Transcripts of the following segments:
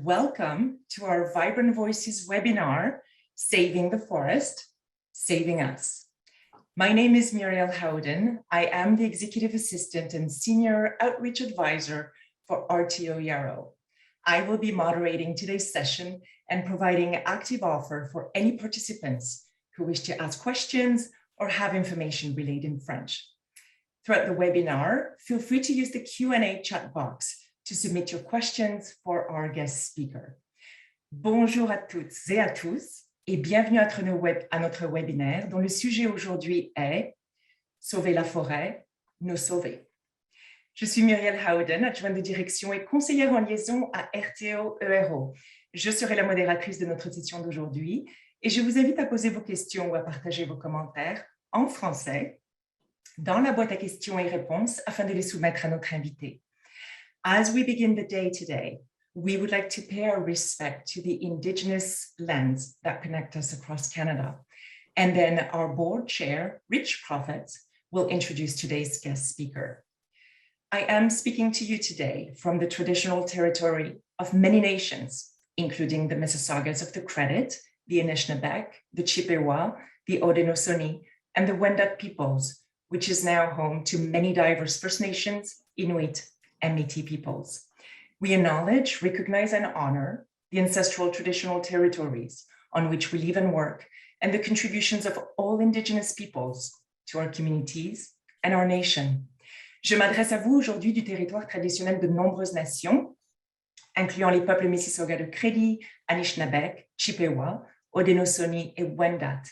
Welcome to our Vibrant Voices webinar, Saving the Forest, Saving Us. My name is Muriel Howden. I am the Executive Assistant and Senior Outreach Advisor for rtoero. I will be moderating today's session and providing active offer for any participants who wish to ask questions or have information relayed in French. Throughout the webinar, feel free to use the Q&A chat box to submit your questions for our guest speaker. Bonjour à toutes et à tous et bienvenue à notre webinaire dont le sujet aujourd'hui est « Sauver la forêt, nous sauver ». Je suis Muriel Howden, adjointe de direction et conseillère en liaison à rtoero. Je serai la modératrice de notre session d'aujourd'hui et je vous invite à poser vos questions ou à partager vos commentaires en français dans la boîte à questions et réponses afin de les soumettre à notre invité. As we begin the day today, we would like to pay our respect to the Indigenous lands that connect us across Canada. And then our board chair, Rich Prophet, will introduce today's guest speaker. I am speaking to you today from the traditional territory of many nations, including the Mississaugas of the Credit, the Anishinaabe, the Chippewa, the Haudenosaunee, and the Wendat peoples, which is now home to many diverse First Nations, Inuit, and Métis peoples. We acknowledge, recognize, and honor the ancestral traditional territories on which we live and work, and the contributions of all Indigenous peoples to our communities and our nation. Je m'adresse à vous aujourd'hui du territoire traditionnel de nombreuses nations, incluant les peuples Mississauga de Crédit, Anishinaabe, Chippewa, Haudenosaunee et Wendat,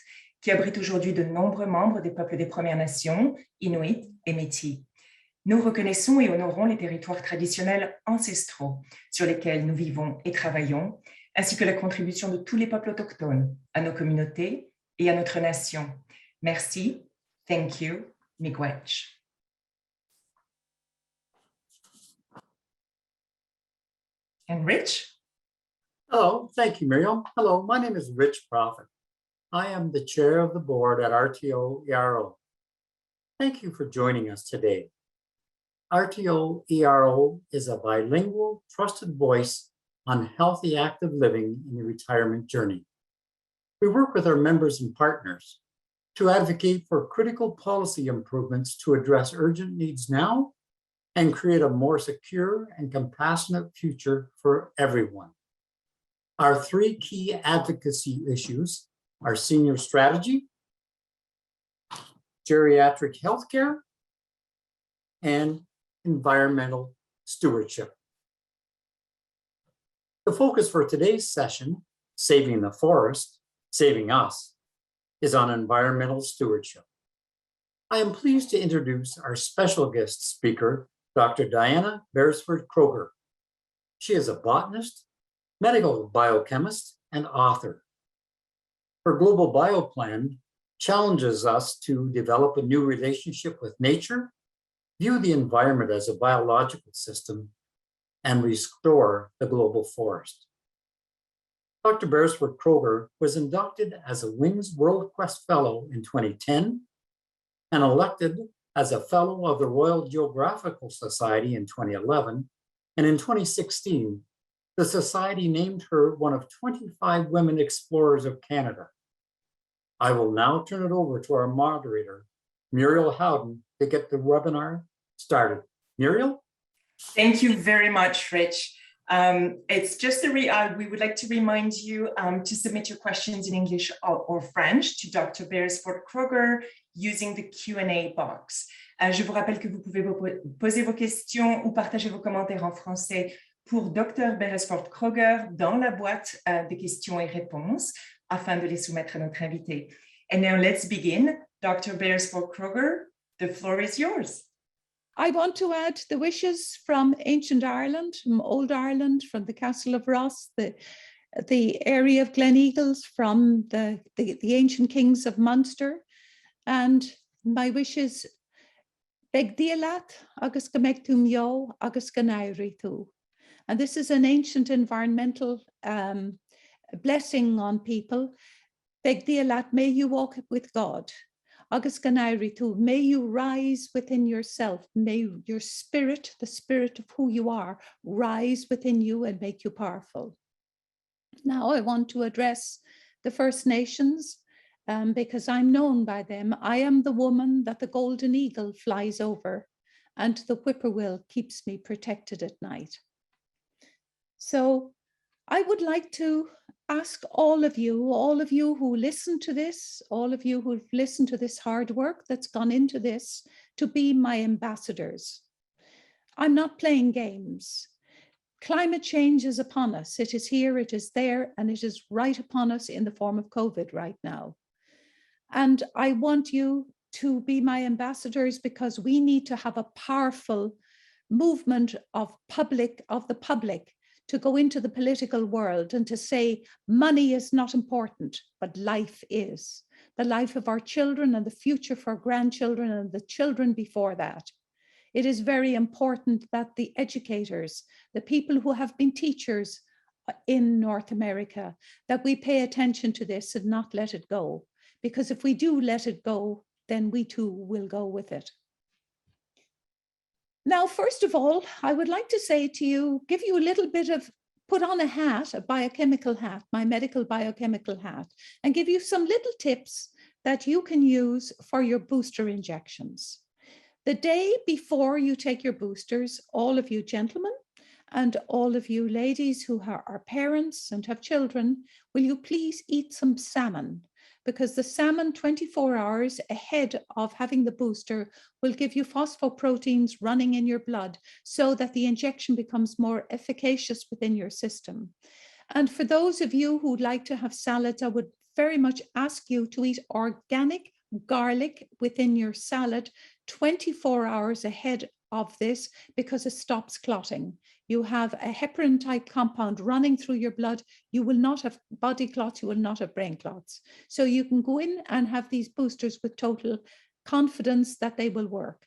qui abritent aujourd'hui de nombreux membres des peuples des Premières Nations, Inuit et Métis. Nous reconnaissons et honorons les territoires traditionnels ancestraux sur lesquels nous vivons et travaillons, ainsi que la contribution de tous les peuples autochtones à nos communautés et à notre nation. Merci, thank you, miigwech. And Rich? Hello, thank you, Muriel. Hello, my name is Rich Prophet. I am the chair of the board at rtoero. Thank you for joining us today. rtoero is a bilingual, trusted voice on healthy, active living in the retirement journey. We work with our members and partners to advocate for critical policy improvements to address urgent needs now and create a more secure and compassionate future for everyone. Our three key advocacy issues are senior strategy, geriatric healthcare, and environmental stewardship. The focus for today's session, Saving the Forest, Saving Us, is on environmental stewardship. I am pleased to introduce our special guest speaker, Dr. Diana Beresford-Kroeger. She is a botanist, medical biochemist, and author. Her global bioplan challenges us to develop a new relationship with nature, view the environment as a biological system, and restore the global forest. Dr. Beresford-Kroeger was inducted as a Wings World Quest Fellow in 2010 and elected as a Fellow of the Royal Geographical Society in 2011, and in 2016, the Society named her one of 25 women explorers of Canada. I will now turn it over to our moderator, Muriel Howden, to get the webinar started. Muriel? Thank you very much, Rich. It's just we would like to remind you to submit your questions in English or French to Dr. Beresford-Kroeger using the Q&A box. Je vous rappelle que vous pouvez poser vos questions ou partager vos commentaires en français pour Dr. Beresford-Kroeger dans la boîte de questions et réponses afin de les soumettre à notre invité. And now let's begin. Dr. Beresford-Kroeger, the floor is yours. I want to add the wishes from ancient Ireland, from old Ireland, from the Castle of Ross, the area of Gleneagles, from the ancient kings of Munster. And my wishes, Beg Dialat, agus Gamektum Yo, agus Ganairi too. And this is an ancient environmental blessing on people. Beg Dialat, may you walk with God. Agus Ganairi too, may you rise within yourself. May your spirit, the spirit of who you are, rise within you and make you powerful. Now I want to address the First Nations because I'm known by them. I am the woman that the golden eagle flies over, and the whippoorwill keeps me protected at night. So I would like to ask all of you who listen to this, all of you who've listened to this hard work that's gone into this, to be my ambassadors. I'm not playing games. Climate change is upon us. It is here, it is there, and it is right upon us in the form of COVID right now. And I want you to be my ambassadors because we need to have a powerful movement of the public to go into the political world and to say money is not important, but life is. The life of our children and the future for grandchildren and the children before that. It is very important that the educators, the people who have been teachers in North America, that we pay attention to this and not let it go. Because if we do let it go, then we too will go with it. Now, first of all, I would like to say to you, give you a little bit of, put on a hat, a biochemical hat, my medical biochemical hat, and give you some little tips that you can use for your booster injections. The day before you take your boosters, all of you gentlemen and all of you ladies who are parents and have children, will you please eat some salmon? Because the salmon 24 hours ahead of having the booster will give you phosphoproteins running in your blood so that the injection becomes more efficacious within your system. And for those of you who'd like to have salads, I would very much ask you to eat organic garlic within your salad 24 hours ahead of this because it stops clotting. You have a heparin type compound running through your blood. You will not have body clots, you will not have brain clots. So you can go in and have these boosters with total confidence that they will work.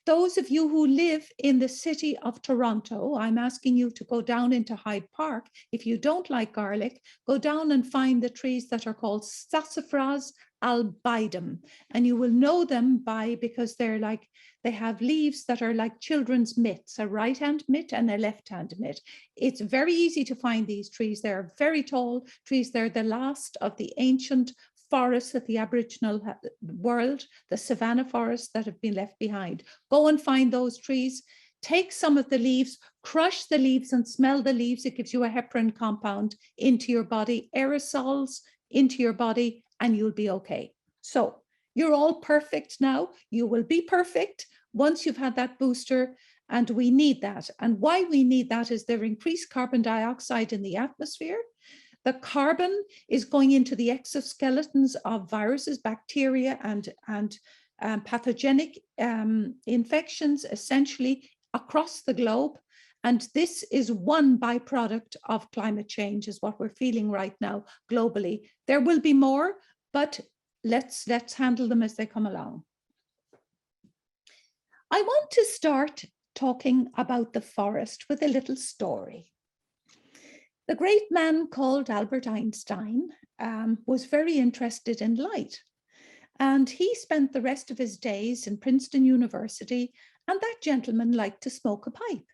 Those of you who live in the city of Toronto, I'm asking you to go down into Hyde Park. If you don't like garlic, go down and find the trees that are called Sassafras albidum, and you will know them because they have leaves that are like children's mitts, a right hand mitt and a left hand mitt. It's very easy to find these trees. They're very tall trees. They're the last of the ancient forests of the Aboriginal world, the savanna forests that have been left behind. Go and find those trees. Take some of the leaves, crush the leaves and smell the leaves. It gives you a heparin compound into your body, aerosols into your body, and you'll be okay. So you're all perfect now. You will be perfect once you've had that booster, and we need that. And why we need that is there increased carbon dioxide in the atmosphere. The carbon is going into the exoskeletons of viruses, bacteria, and pathogenic infections, essentially across the globe. And this is one byproduct of climate change, is what we're feeling right now globally. There will be more, but let's handle them as they come along. I want to start talking about the forest with a little story. The great man called Albert Einstein was very interested in light, and he spent the rest of his days in Princeton University, and that gentleman liked to smoke a pipe.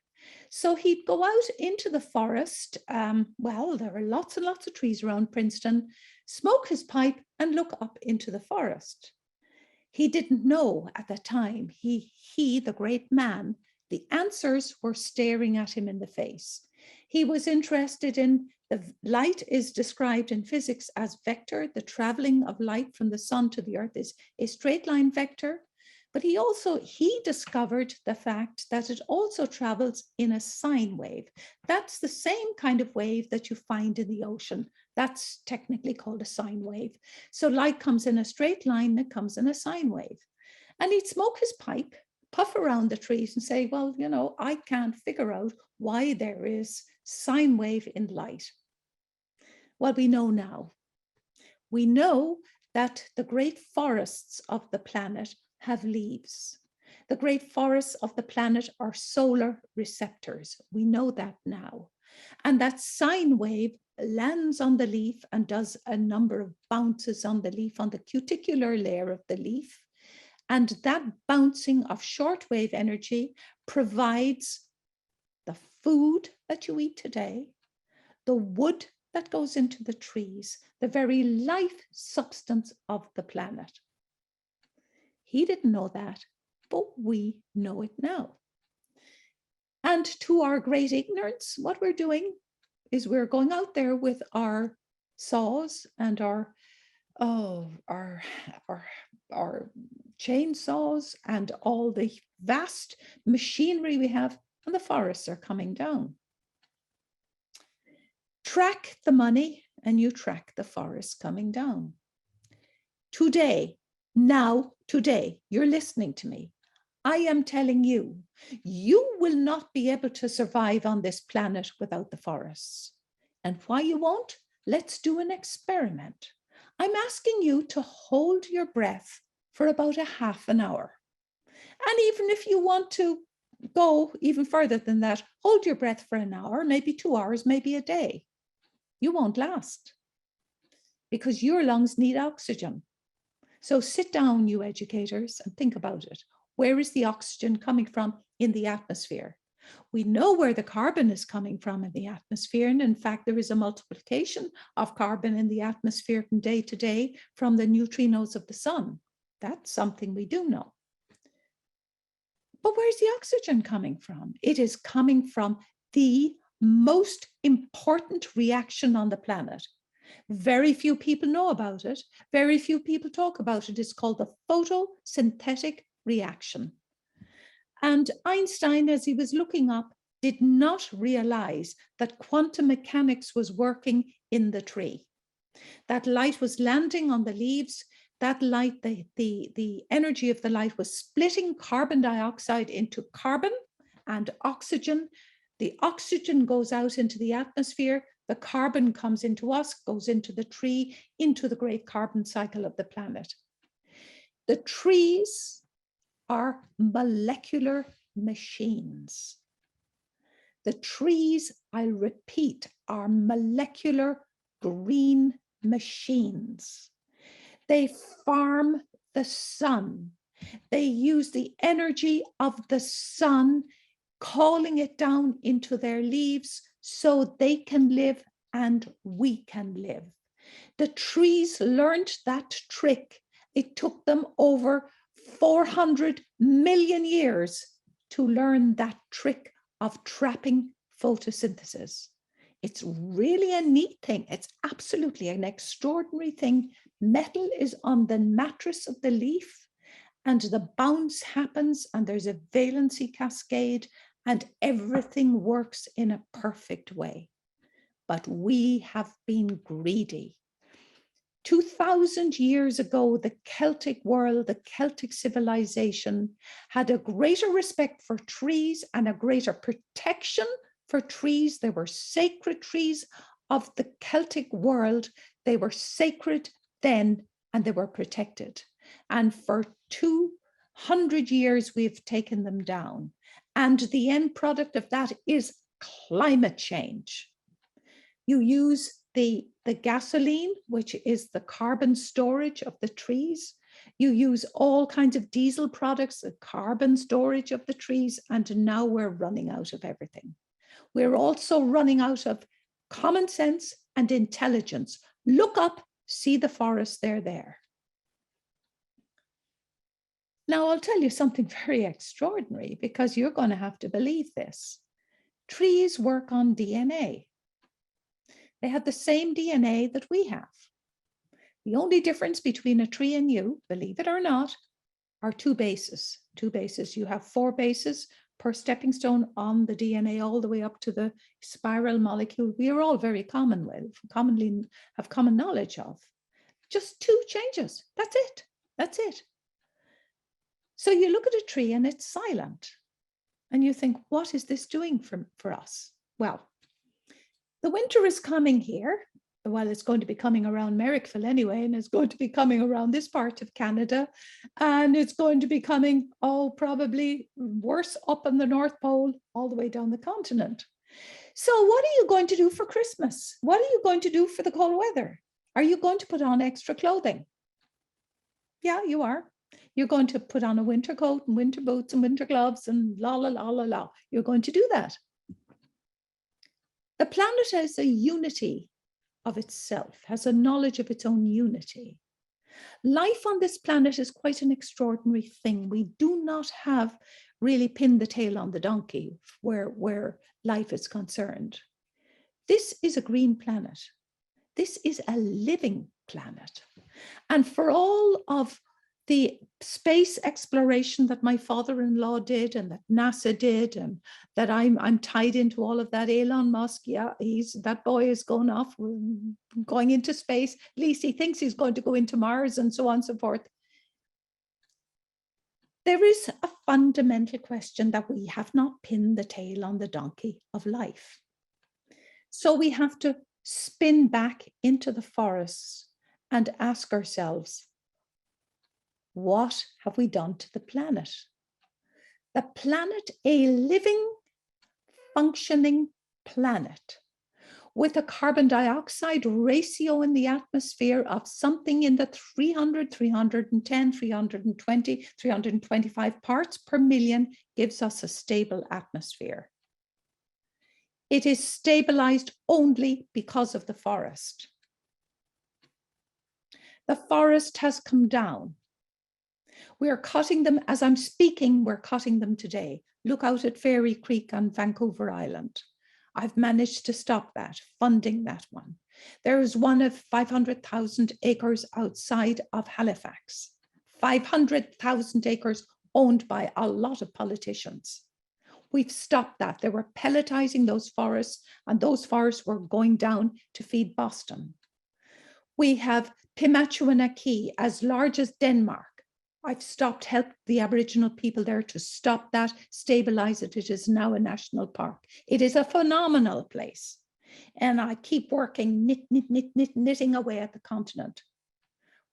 So he'd go out into the forest, well, there are lots and lots of trees around Princeton, smoke his pipe and look up into the forest. He didn't know at the time, he, the great man, the answers were staring at him in the face. He was interested in the light is described in physics as vector. The traveling of light from the sun to the earth is a straight line vector. But he discovered the fact that it also travels in a sine wave. That's the same kind of wave that you find in the ocean. That's technically called a sine wave. So light comes in a straight line, it comes in a sine wave. And he'd smoke his pipe, puff around the trees and say, well, you know, I can't figure out why there is sine wave in light. Well, we know now. We know that the great forests of the planet have leaves. The great forests of the planet are solar receptors. We know that now. And that sine wave lands on the leaf and does a number of bounces on the leaf, on the cuticular layer of the leaf. And that bouncing of shortwave energy provides the food that you eat today, the wood that goes into the trees, the very life substance of the planet. He didn't know that, but we know it now. And to our great ignorance, what we're doing is we're going out there with our saws and our chainsaws and all the vast machinery we have, and the forests are coming down. Track the money and you track the forests coming down. Today, you're listening to me. I am telling you, you will not be able to survive on this planet without the forests. And why you won't? Let's do an experiment. I'm asking you to hold your breath for about a half an hour. And even if you want to go even further than that, hold your breath for an hour, maybe 2 hours, maybe a day. You won't last because your lungs need oxygen. So sit down, you educators, and think about it. Where is the oxygen coming from in the atmosphere? We know where the carbon is coming from in the atmosphere. And in fact, there is a multiplication of carbon in the atmosphere from day to day from the neutrinos of the sun. That's something we do know. But where's the oxygen coming from? It is coming from the most important reaction on the planet. Very few people know about it. Very few people talk about it. It's called the photosynthetic reaction. And Einstein, as he was looking up, did not realize that quantum mechanics was working in the tree. That light was landing on the leaves. That light, the energy of the light was splitting carbon dioxide into carbon and oxygen. The oxygen goes out into the atmosphere. The carbon comes into us, goes into the tree, into the great carbon cycle of the planet. The trees are molecular machines. The trees, I'll repeat, are molecular green machines. They farm the sun. They use the energy of the sun, calling it down into their leaves so they can live and we can live. The trees learned that trick. It took them over 400 million years to learn that trick of trapping photosynthesis. It's really a neat thing. It's absolutely an extraordinary thing. Metal is on the mattress of the leaf and the bounce happens and there's a valency cascade and everything works in a perfect way. But we have been greedy. 2,000 years ago, the Celtic world, the Celtic civilization had a greater respect for trees and a greater protection for trees. They were sacred trees of the Celtic world. They were sacred then and they were protected. And for 200 years, we've taken them down. And the end product of that is climate change. You use the gasoline, which is the carbon storage of the trees. You use all kinds of diesel products, the carbon storage of the trees, and now we're running out of everything. We're also running out of common sense and intelligence. Look up, see the forest, they're there. Now, I'll tell you something very extraordinary because you're going to have to believe this. Trees work on DNA. They have the same DNA that we have. The only difference between a tree and you, believe it or not, are two bases. Two bases. You have 4 bases per stepping stone on the DNA all the way up to the spiral molecule we are all very commonly have common knowledge of. Just 2 changes. That's it. That's it. So you look at a tree and it's silent. And you think, what is this doing for us? Well, the winter is coming here. Well, it's going to be coming around Merrickville anyway, and it's going to be coming around this part of Canada. And it's going to be coming, probably worse up in the North Pole, all the way down the continent. So what are you going to do for Christmas? What are you going to do for the cold weather? Are you going to put on extra clothing? Yeah, you are. You're going to put on a winter coat and winter boots and winter gloves and la, la, la, la, la. You're going to do that. The planet is a unity of itself, has a knowledge of its own unity. Life on this planet is quite an extraordinary thing. We do not have really pinned the tail on the donkey where life is concerned. This is a green planet. This is a living planet. And for all of the space exploration that my father-in-law did and that NASA did, and that I'm tied into all of that, Elon Musk, yeah, that boy is going off, going into space. At least he thinks he's going to go into Mars and so on and so forth. There is a fundamental question that we have not pinned the tail on the donkey of life. So we have to spin back into the forests and ask ourselves, what have we done to the planet? The planet, a living, functioning planet with a carbon dioxide ratio in the atmosphere of something in the 300, 310, 320, 325 parts per million gives us a stable atmosphere. It is stabilized only because of the forest. The forest has come down. We are cutting them, as I'm speaking, we're cutting them today. Look out at Fairy Creek on Vancouver Island. I've managed to stop that, funding that one. There is one of 500,000 acres outside of Halifax. 500,000 acres owned by a lot of politicians. We've stopped that. They were pelletizing those forests, and those forests were going down to feed Boston. We have Pimachuanaki, as large as Denmark. I've stopped, helped the Aboriginal people there to stop that, stabilize it. It is now a national park. It is a phenomenal place. And I keep working, knitting away at the continent.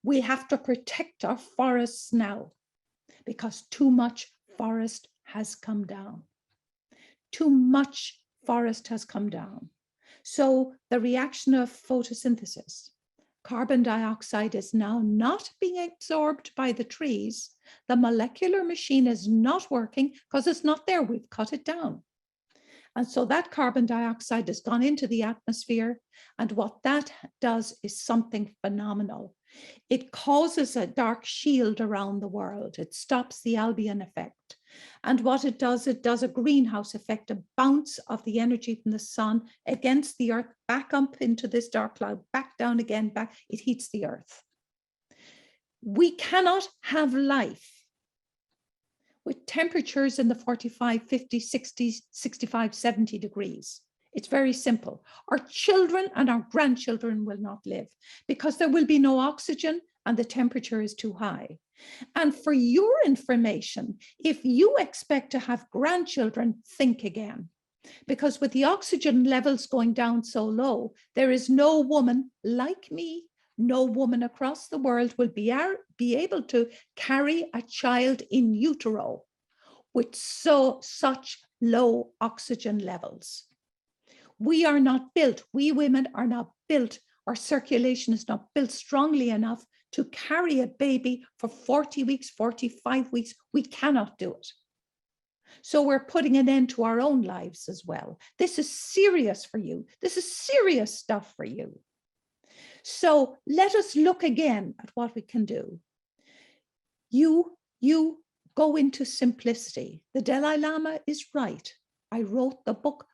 We have to protect our forests now because too much forest has come down. Too much forest has come down. So the reaction of photosynthesis, carbon dioxide is now not being absorbed by the trees. The molecular machine is not working because it's not there. We've cut it down. And so that carbon dioxide has gone into the atmosphere. And what that does is something phenomenal. It causes a dark shield around the world. It stops the Albion effect. And what it does a greenhouse effect, a bounce of the energy from the sun against the earth, back up into this dark cloud, back down again, back, it heats the earth. We cannot have life with temperatures in the 45, 50, 60, 65, 70 degrees. It's very simple. Our children and our grandchildren will not live because there will be no oxygen and the temperature is too high. And for your information, if you expect to have grandchildren, think again. Because with the oxygen levels going down so low, there is no woman like me, no woman across the world will be able to carry a child in utero with such low oxygen levels. We are not built, we women are not built, our circulation is not built strongly enough to carry a baby for 40 weeks, 45 weeks. We cannot do it. So we're putting an end to our own lives as well. This is serious for you. This is serious stuff for you. So let us look again at what we can do. You go into simplicity. The Dalai Lama is right. I wrote the book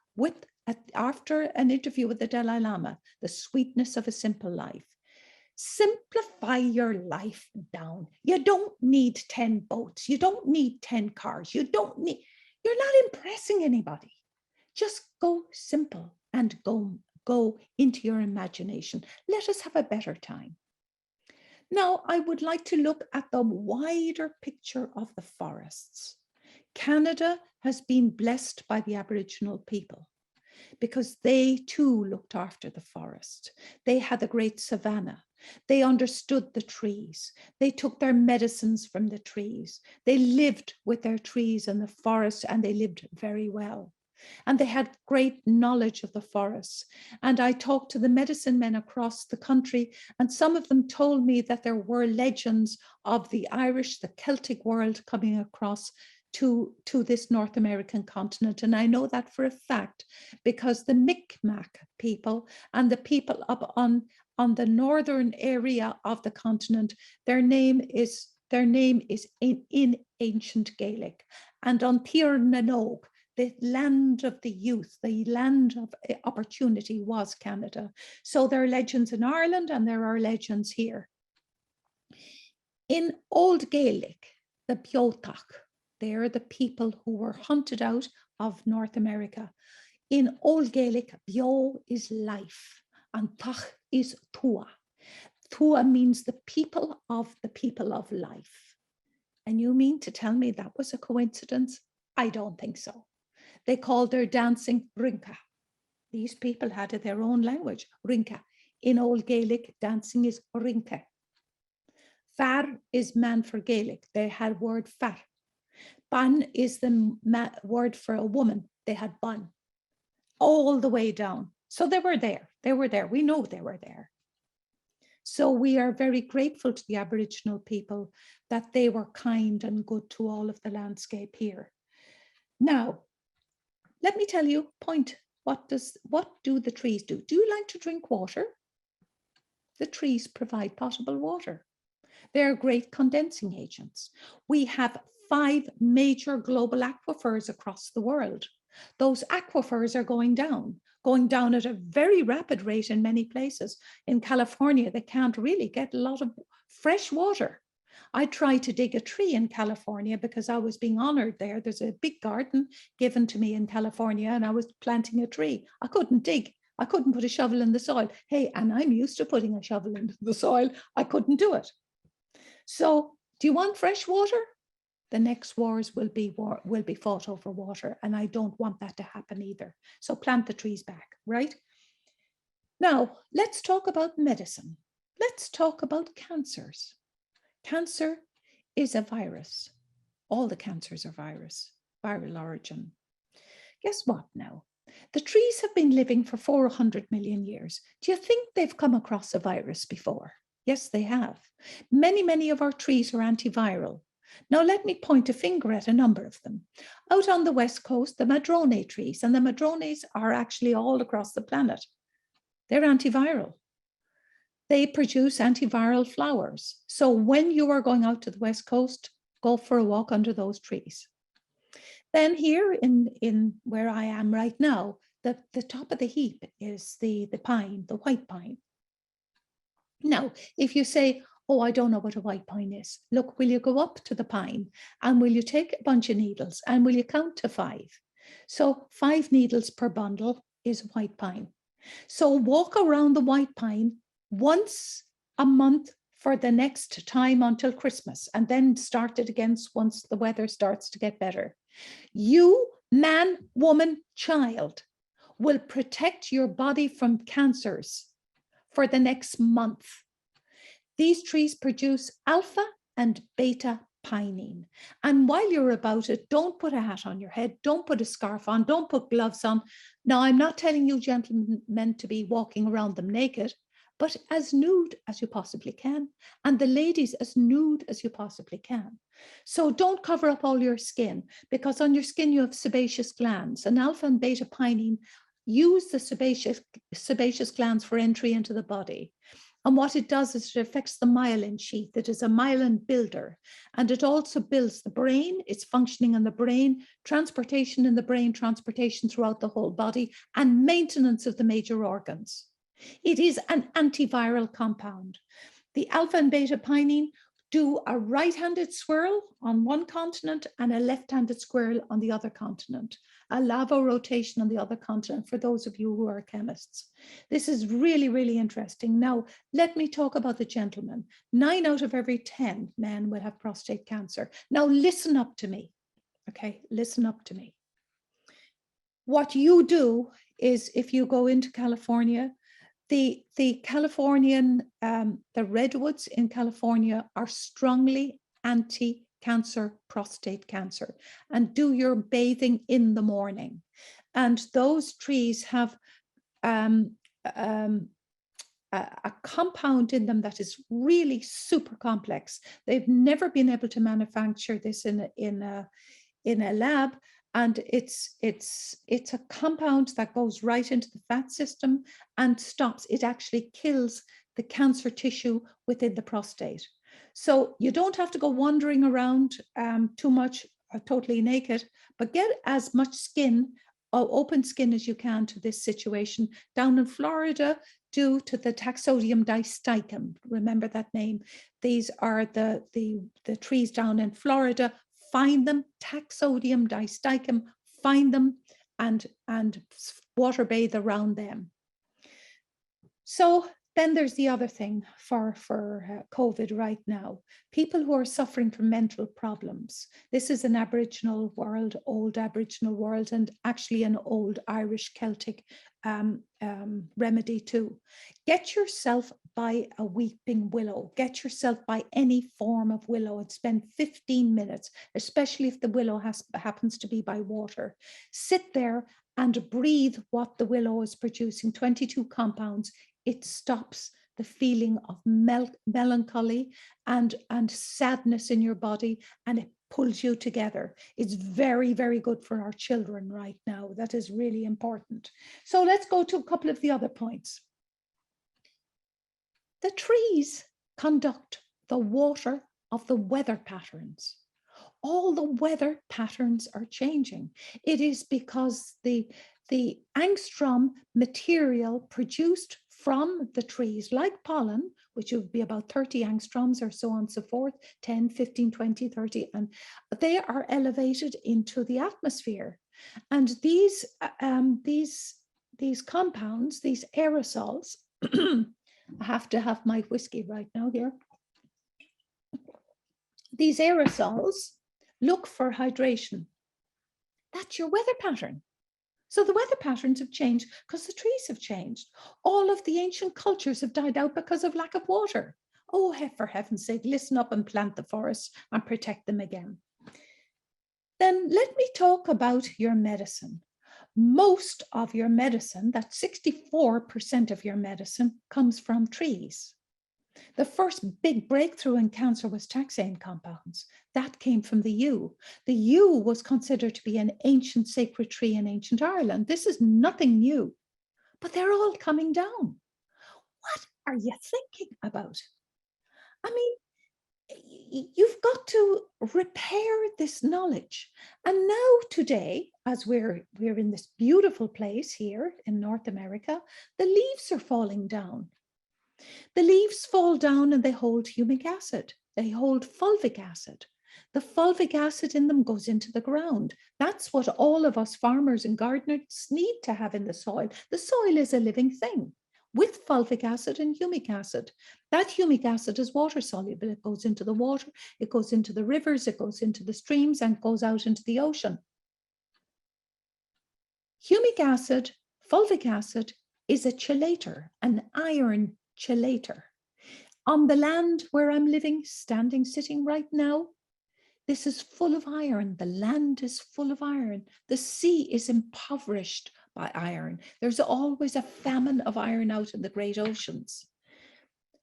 after an interview with the Dalai Lama, The Sweetness of a Simple Life. Simplify your life down. You don't need 10 boats. You don't need 10 cars. You're not impressing anybody. Just go simple and go into your imagination. Let us have a better time. Now, I would like to look at the wider picture of the forests. Canada has been blessed by the Aboriginal people because they too looked after the forest. They had the great savanna. They understood the trees. They took their medicines from the trees. They lived with their trees and the forest, and they lived very well. And they had great knowledge of the forests. And I talked to the medicine men across the country, and some of them told me that there were legends of the Irish, the Celtic world coming across to this North American continent. And I know that for a fact because the Mi'kmaq people and the people up on the northern area of the continent, their name is in ancient Gaelic. And on Tír na nÓg, the land of the youth, the land of opportunity was Canada. So there are legends in Ireland and there are legends here. In Old Gaelic, the Beotach, they're the people who were hunted out of North America. In Old Gaelic, Beo is life and Tach is Tua. Tua means the people of life. And you mean to tell me that was a coincidence? I don't think so. They called their dancing Rinka. These people had their own language, Rinka. In Old Gaelic, dancing is Rinka. Far is man for Gaelic. They had word far. Ban is the word for a woman. They had ban. All the way down. So they were there. They were there. We know they were there. So we are very grateful to the Aboriginal people that they were kind and good to all of the landscape here. Now, let me tell you, point, what do the trees do? Do you like to drink water? The trees provide potable water. They're great condensing agents. We have 5 major global aquifers across the world. Those aquifers are going down at a very rapid rate in many places. In California, they can't really get a lot of fresh water. I tried to dig a tree in California because I was being honored there. There's a big garden given to me in California and I was planting a tree. I couldn't dig. I couldn't put a shovel in the soil. Hey, and I'm used to putting a shovel into the soil. I couldn't do it. So do you want fresh water? The next wars will be fought over water, and I don't want that to happen either. So plant the trees back, right? Now, let's talk about medicine. Let's talk about cancers. Cancer is a virus. All the cancers are viral origin. Guess what now? The trees have been living for 400 million years. Do you think they've come across a virus before? Yes, they have. Many of our trees are antiviral. Now, let me point a finger at a number of them. Out on the west coast, the madrone trees, and the madrones are actually all across the planet. They're antiviral. They produce antiviral flowers. So when you are going out to the west coast, go for a walk under those trees. Then here in where I am right now, the top of the heap is the pine, the white pine. Now, if you say, oh, I don't know what a white pine is. Look, will you go up to the pine and will you take a bunch of needles and will you count to 5? So 5 needles per bundle is white pine. So walk around the white pine once a month for the next time until Christmas, and then start it again once the weather starts to get better. You, man, woman, child, will protect your body from cancers for the next month. These trees produce alpha and beta pinene. And while you're about it, don't put a hat on your head, don't put a scarf on, don't put gloves on. Now, I'm not telling you gentlemen to be walking around them naked, but as nude as you possibly can. And the ladies as nude as you possibly can. So don't cover up all your skin, because on your skin you have sebaceous glands, and alpha and beta pinene use the sebaceous glands for entry into the body. And what it does is it affects the myelin sheath. It is a myelin builder. And it also builds the brain. It's functioning in the brain, transportation in the brain, transportation throughout the whole body, and maintenance of the major organs. It is an antiviral compound. The alpha and beta pinene do a right-handed swirl on one continent and a left-handed swirl on the other continent, a lava rotation on the other continent for those of you who are chemists. This is really, really interesting. Now, let me talk about the gentlemen. 9 out of every 10 men will have prostate cancer. Now, listen up to me, okay? Listen up to me. What you do is, if you go into California, the Californian, the redwoods in California are strongly anti-cancer prostate cancer, and do your bathing in the morning. And those trees have a compound in them that is really super complex. They've never been able to manufacture this in in a lab, and it's a compound that goes right into the fat system and stops. It actually kills the cancer tissue within the prostate. So you don't have to go wandering around too much, totally naked, but get as much skin, open skin as you can to this situation. Down in Florida, due to the taxodium distichum, remember that name. These are the trees down in Florida. Find them, taxodium distichum, find them and water bathe around them. So then there's the other thing for COVID right now. People who are suffering from mental problems. This is an Aboriginal world, old Aboriginal world, and actually an old Irish Celtic remedy too. Get yourself by a weeping willow. Get yourself by any form of willow and spend 15 minutes, especially if the willow happens to be by water. Sit there and breathe what the willow is producing, 22 compounds. It stops the feeling of melancholy and sadness in your body, and it pulls you together. It's very, very good for our children right now. That is really important. So let's go to a couple of the other points. The trees conduct the water of the weather patterns. All the weather patterns are changing. It is because the angstrom material produced from the trees, like pollen, which would be about 30 angstroms or so on and so forth, 10, 15, 20, 30, and they are elevated into the atmosphere. And these compounds, these aerosols, I have to have my whiskey right now here. These aerosols look for hydration. That's your weather pattern. So the weather patterns have changed because the trees have changed. All of the ancient cultures have died out because of lack of water. Oh, for heaven's sake, listen up and plant the forests and protect them again. Then let me talk about your medicine. Most of your medicine, that 64% of your medicine, comes from trees. The first big breakthrough in cancer was taxane compounds. That came from the yew. The yew was considered to be an ancient sacred tree in ancient Ireland. This is nothing new, but they're all coming down. What are you thinking about? I mean, you've got to repair this knowledge. And now today, as we're in this beautiful place here in North America, the leaves are falling down. The leaves fall down and they hold humic acid. They hold fulvic acid. The fulvic acid in them goes into the ground. That's what all of us farmers and gardeners need to have in the soil. The soil is a living thing with fulvic acid and humic acid. That humic acid is water soluble. It goes into the water, it goes into the rivers, it goes into the streams and goes out into the ocean. Humic acid, fulvic acid is a chelator, an iron chelator. On the land where I'm living, sitting right now, this is full of iron. The land is full of iron. The sea is impoverished by iron. There's always a famine of iron out in the great oceans.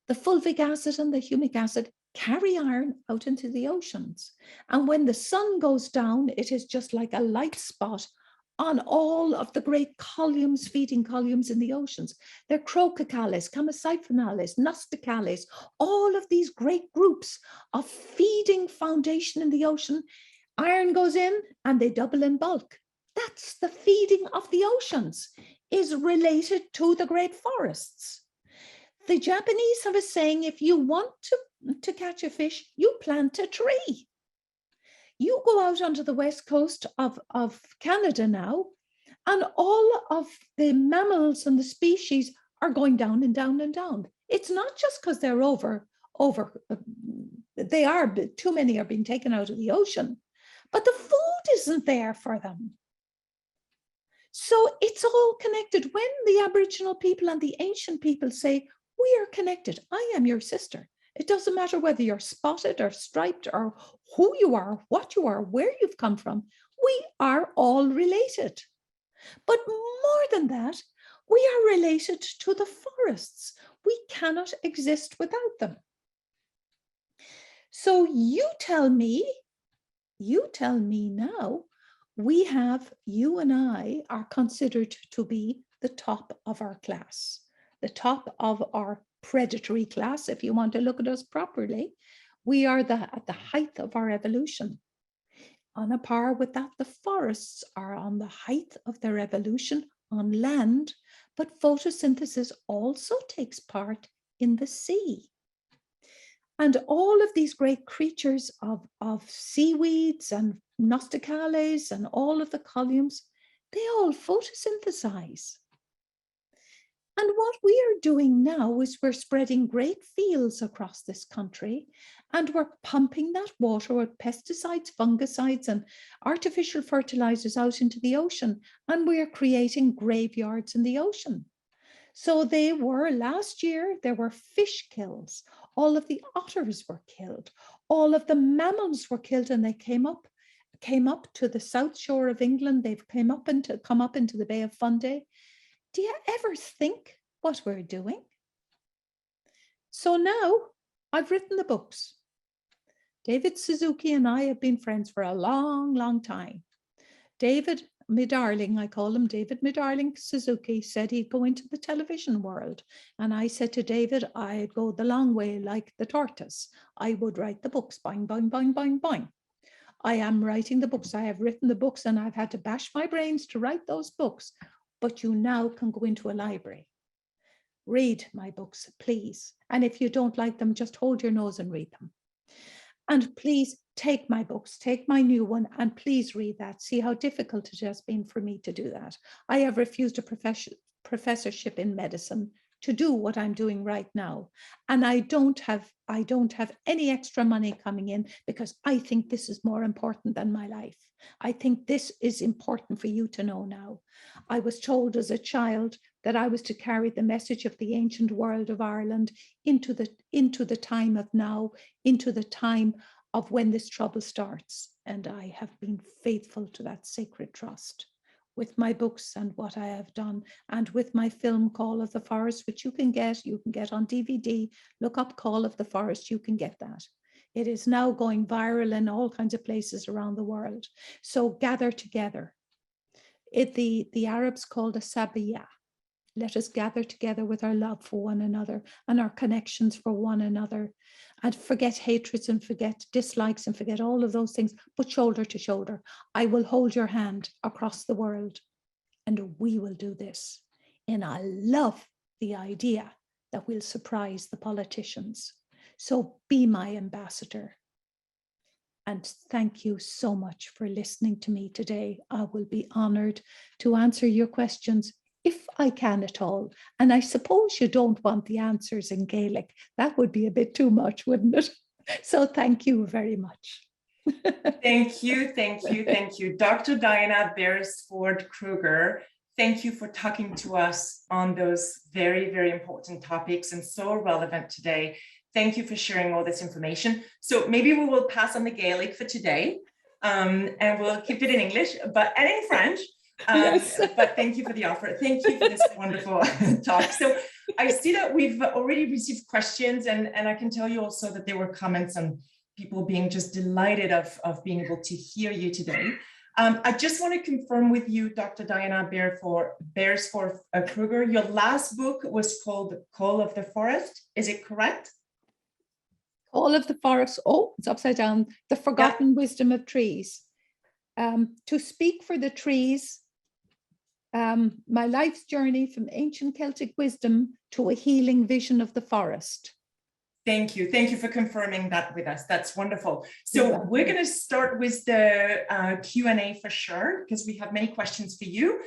The fulvic acid and the humic acid carry iron out into the oceans. And when the sun goes down, it is just like a light spot on all of the great columns, feeding columns in the oceans. They're Crococalis, Camasiphonales, Nosticales, all of these great groups of feeding foundation in the ocean. Iron goes in and they double in bulk. That's the feeding of the oceans, is related to the great forests. The Japanese have a saying, if you want to catch a fish, you plant a tree. You go out onto the west coast of Canada now, and all of the mammals and the species are going down and down and down. It's not just because they're they are, too many are being taken out of the ocean, but the food isn't there for them. So it's all connected. When the Aboriginal people and the ancient people say, we are connected, I am your sister. It doesn't matter whether you're spotted or striped or who you are, what you are, where you've come from. We are all related. But more than that, we are related to the forests. We cannot exist without them. So you tell me you tell me now, you and I are considered to be the top of our class, the top of our predatory class, if you want to look at us properly. We are at the height of our evolution. On a par with that, the forests are on the height of their evolution on land, but photosynthesis also takes part in the sea. And all of these great creatures of seaweeds and nosticales and all of the columns, they all photosynthesize. And what we are doing now is we're spreading great fields across this country, and we're pumping that water with pesticides, fungicides, and artificial fertilizers out into the ocean, and we are creating graveyards in the ocean. So last year, there were fish kills. All of the otters were killed. All of the mammals were killed, and they came up to the south shore of England. They've come up into the Bay of Fundy. Do you ever think what we're doing? So now I've written the books. David Suzuki and I have been friends for a long, long time. David, my darling, I call him David, my darling Suzuki, said he'd go into the television world. And I said to David, I'd go the long way like the tortoise. I would write the books, boing, boing, boing, boing, boing. I am writing the books. I have written the books, and I've had to bash my brains to write those books. But you now can go into a library. Read my books, please. And if you don't like them, just hold your nose and read them. And please take my books, take my new one, and please read that. See how difficult it has been for me to do that. I have refused a professorship in medicine to do what I'm doing right now. And I don't have any extra money coming in, because I think this is more important than my life. I think this is important for you to know now. I was told as a child that I was to carry the message of the ancient world of Ireland into the time of now, into the time of when this trouble starts. And I have been faithful to that sacred trust with my books and what I have done, and with my film Call of the Forest, which you can get on DVD. Look up Call of the Forest, you can get that. It is now going viral in all kinds of places around the world. So gather together. The Arabs called a sabiya. Let us gather together with our love for one another and our connections for one another, and forget hatreds and forget dislikes and forget all of those things, but shoulder to shoulder. I will hold your hand across the world, and we will do this. And I love the idea that we'll surprise the politicians. So be my ambassador. And thank you so much for listening to me today. I will be honored to answer your questions if I can at all. And I suppose you don't want the answers in Gaelic. That would be a bit too much, wouldn't it? So thank you very much. Thank you. Dr. Diana Beresford-Kroeger, thank you for talking to us on those very, very important topics and so relevant today. Thank you for sharing all this information. So maybe we will pass on the Gaelic for today, and we'll keep it in English, and in French. Yes. But thank you for the offer. Thank you for this wonderful talk. So I see that we've already received questions, and I can tell you also that there were comments on people being just delighted of being able to hear you today. I just want to confirm with you, Dr. Diana Beresford-Kroeger, your last book was called Call of the Forest. Is it correct? Call of the Forest. Oh, it's upside down. The Forgotten Wisdom of Trees. To speak for the trees, my life's journey from ancient Celtic wisdom to a healing vision of the forest. Thank you. Thank you for confirming that with us. That's wonderful. So we're going to start with the Q&A for sure, because we have many questions for you.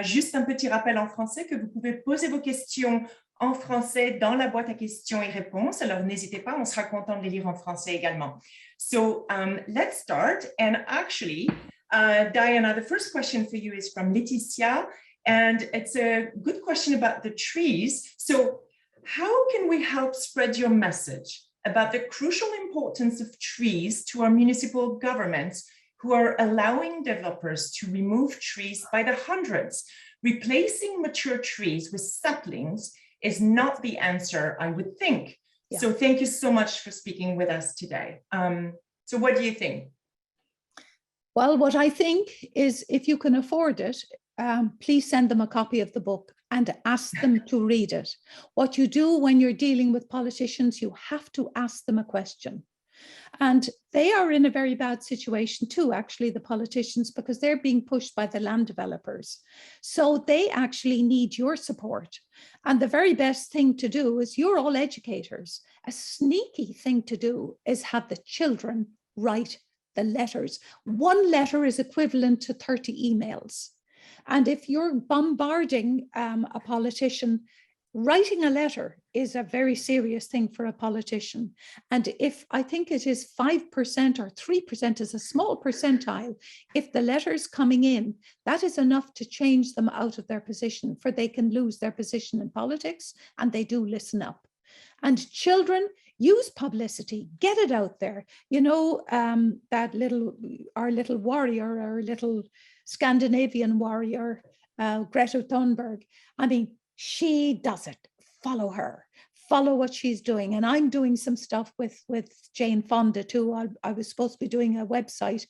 Juste un petit rappel en français que vous pouvez poser vos questions en français dans la boîte à questions et réponses. Alors n'hésitez pas, on sera content de les lire en français également. So let's start. And actually, Diana, the first question for you is from Laetitia, and it's a good question about the trees. So how can we help spread your message about the crucial importance of trees to our municipal governments who are allowing developers to remove trees by the hundreds? Replacing mature trees with saplings is not the answer, I would think. Yeah. So thank you so much for speaking with us today. So what do you think? Well, what I think is if you can afford it, please send them a copy of the book and ask them to read it. What you do when you're dealing with politicians, you have to ask them a question. And they are in a very bad situation too, actually, the politicians, because they're being pushed by the land developers. So they actually need your support. And the very best thing to do is, you're all educators. A sneaky thing to do is have the children write the letters. One letter is equivalent to 30 emails. And if you're bombarding a politician, writing a letter is a very serious thing for a politician. And if I think it is 5% or 3% is a small percentile, if the letter's coming in, that is enough to change them out of their position, for they can lose their position in politics, and they do listen up. And children, use publicity, get it out there. You know, our little warrior, our little Scandinavian warrior, Greta Thunberg. I mean, she does it. Follow her. Follow what she's doing. And I'm doing some stuff with Jane Fonda too. I was supposed to be doing a website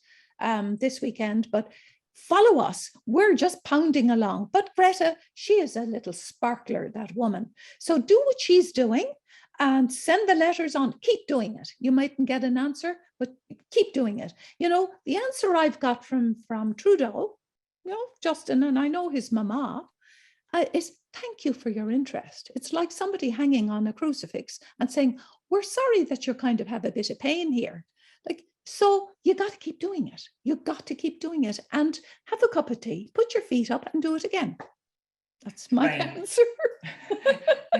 this weekend, but follow us. We're just pounding along. But Greta, she is a little sparkler, that woman. So do what she's doing and send the letters on. Keep doing it. You mightn't get an answer, but keep doing it. You know, the answer I've got from Trudeau, you know, Justin, and I know his mama, is thank you for your interest. It's like somebody hanging on a crucifix and saying, we're sorry that you kind of have a bit of pain here. Like, so you got to keep doing it. You got to keep doing it and have a cup of tea, put your feet up and do it again. That's my answer.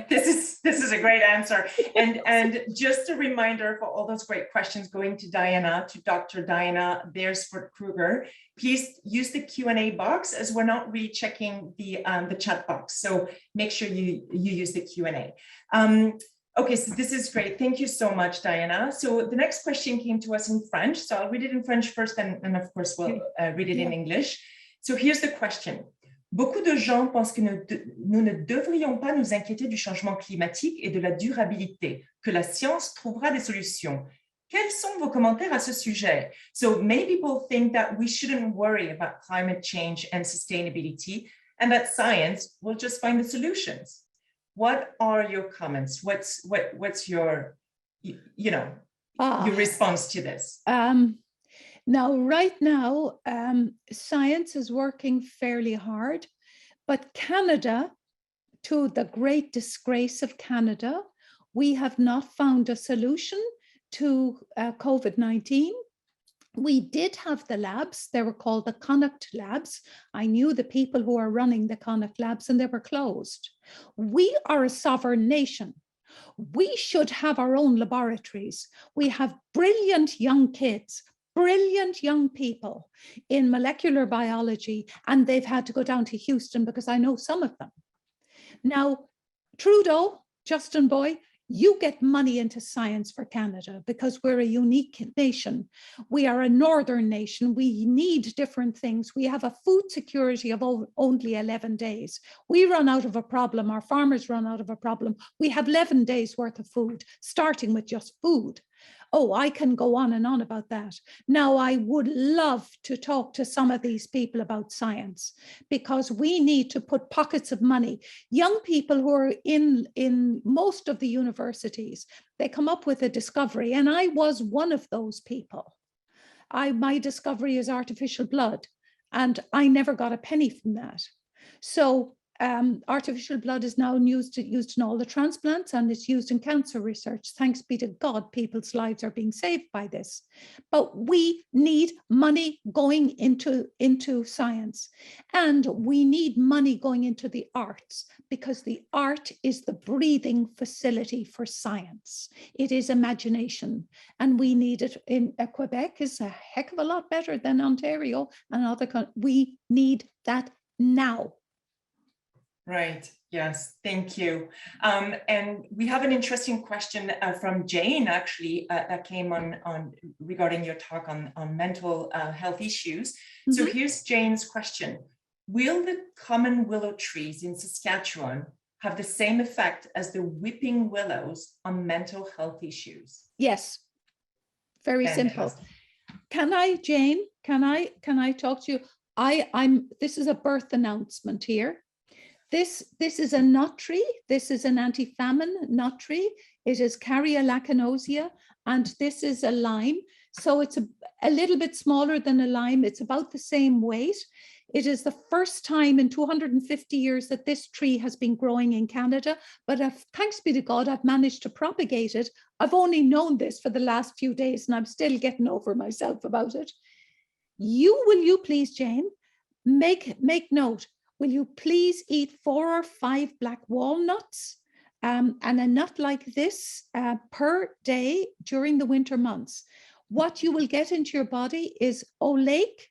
This is a great answer. And just a reminder for all those great questions going to Diana, to Dr. Diana Beresford-Kroeger, please use the Q&A box, as we're not rechecking the chat box. So make sure you use the Q&A. Okay, so this is great. Thank you so much, Diana. So the next question came to us in French. So I'll read it in French first, and of course, we'll read it in English. So here's the question. Beaucoup de gens pensent que nous ne devrions pas nous inquiéter du changement climatique et de la durabilité, que la science trouvera des solutions. Quels sont vos commentaires à ce sujet? So many people think that we shouldn't worry about climate change and sustainability, and that science will just find the solutions. What are your comments? What's your, your response to this? Now, right now, science is working fairly hard, but Canada, to the great disgrace of Canada, we have not found a solution to COVID-19. We did have the labs. They were called the Connacht labs. I knew the people who are running the Connacht labs, and they were closed. We are a sovereign nation. We should have our own laboratories. We have brilliant young kids, brilliant young people in molecular biology, and they've had to go down to Houston because I know some of them. Now, Trudeau, Justin Boy, you get money into science for Canada because we're a unique nation. We are a northern nation. We need different things. We have a food security of only 11 days. We run out of a problem. Our farmers run out of a problem. We have 11 days worth of food, starting with just food. Oh, I can go on and on about that. Now, I would love to talk to some of these people about science, because we need to put pockets of money. Young people who are in most of the universities, they come up with a discovery, and I was one of those people. My discovery is artificial blood, and I never got a penny from that. So artificial blood is now used in all the transplants, and it's used in cancer research. Thanks be to God, people's lives are being saved by this. But we need money going into science, and we need money going into the arts, because the art is the breathing facility for science. It is imagination, and we need it. In Quebec is a heck of a lot better than Ontario and other countries. We need that now. Right. Yes. Thank you. And we have an interesting question from Jane, actually, that came on regarding your talk on mental health issues. Mm-hmm. So here's Jane's question. Will the common willow trees in Saskatchewan have the same effect as the weeping willows on mental health issues? Yes. Very simple. Can I, Jane, can I talk to you? This is a birth announcement here. This is a nut tree. This is an anti-famine nut tree. It is Carya lacanosia, and this is a lime. So it's a little bit smaller than a lime. It's about the same weight. It is the first time in 250 years that this tree has been growing in Canada, but thanks be to God, I've managed to propagate it. I've only known this for the last few days, and I'm still getting over myself about it. Will you please, Jane, make note, will you please eat 4 or 5 black walnuts and a nut like this per day during the winter months? What you will get into your body is oleic,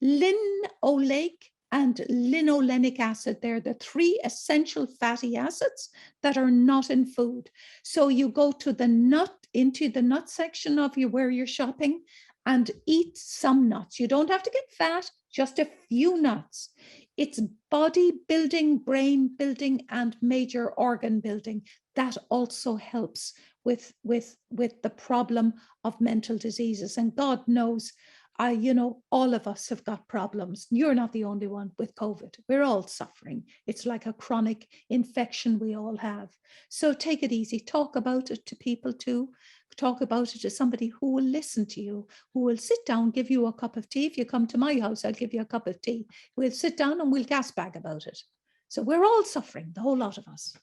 linoleic, and linolenic acid. They're the 3 essential fatty acids that are not in food. So you go to into the nut section of where you're shopping and eat some nuts. You don't have to get fat, just a few nuts. It's body building, brain building, and major organ building. That also helps with the problem of mental diseases. And God knows, all of us have got problems. You're not the only one with COVID. We're all suffering. It's like a chronic infection we all have. So take it easy. Talk about it to people too. Talk about it to somebody who will listen to you, who will sit down, give you a cup of tea. If you come to my house, I'll give you a cup of tea. We'll sit down and we'll gas bag about it. So we're all suffering, the whole lot of us.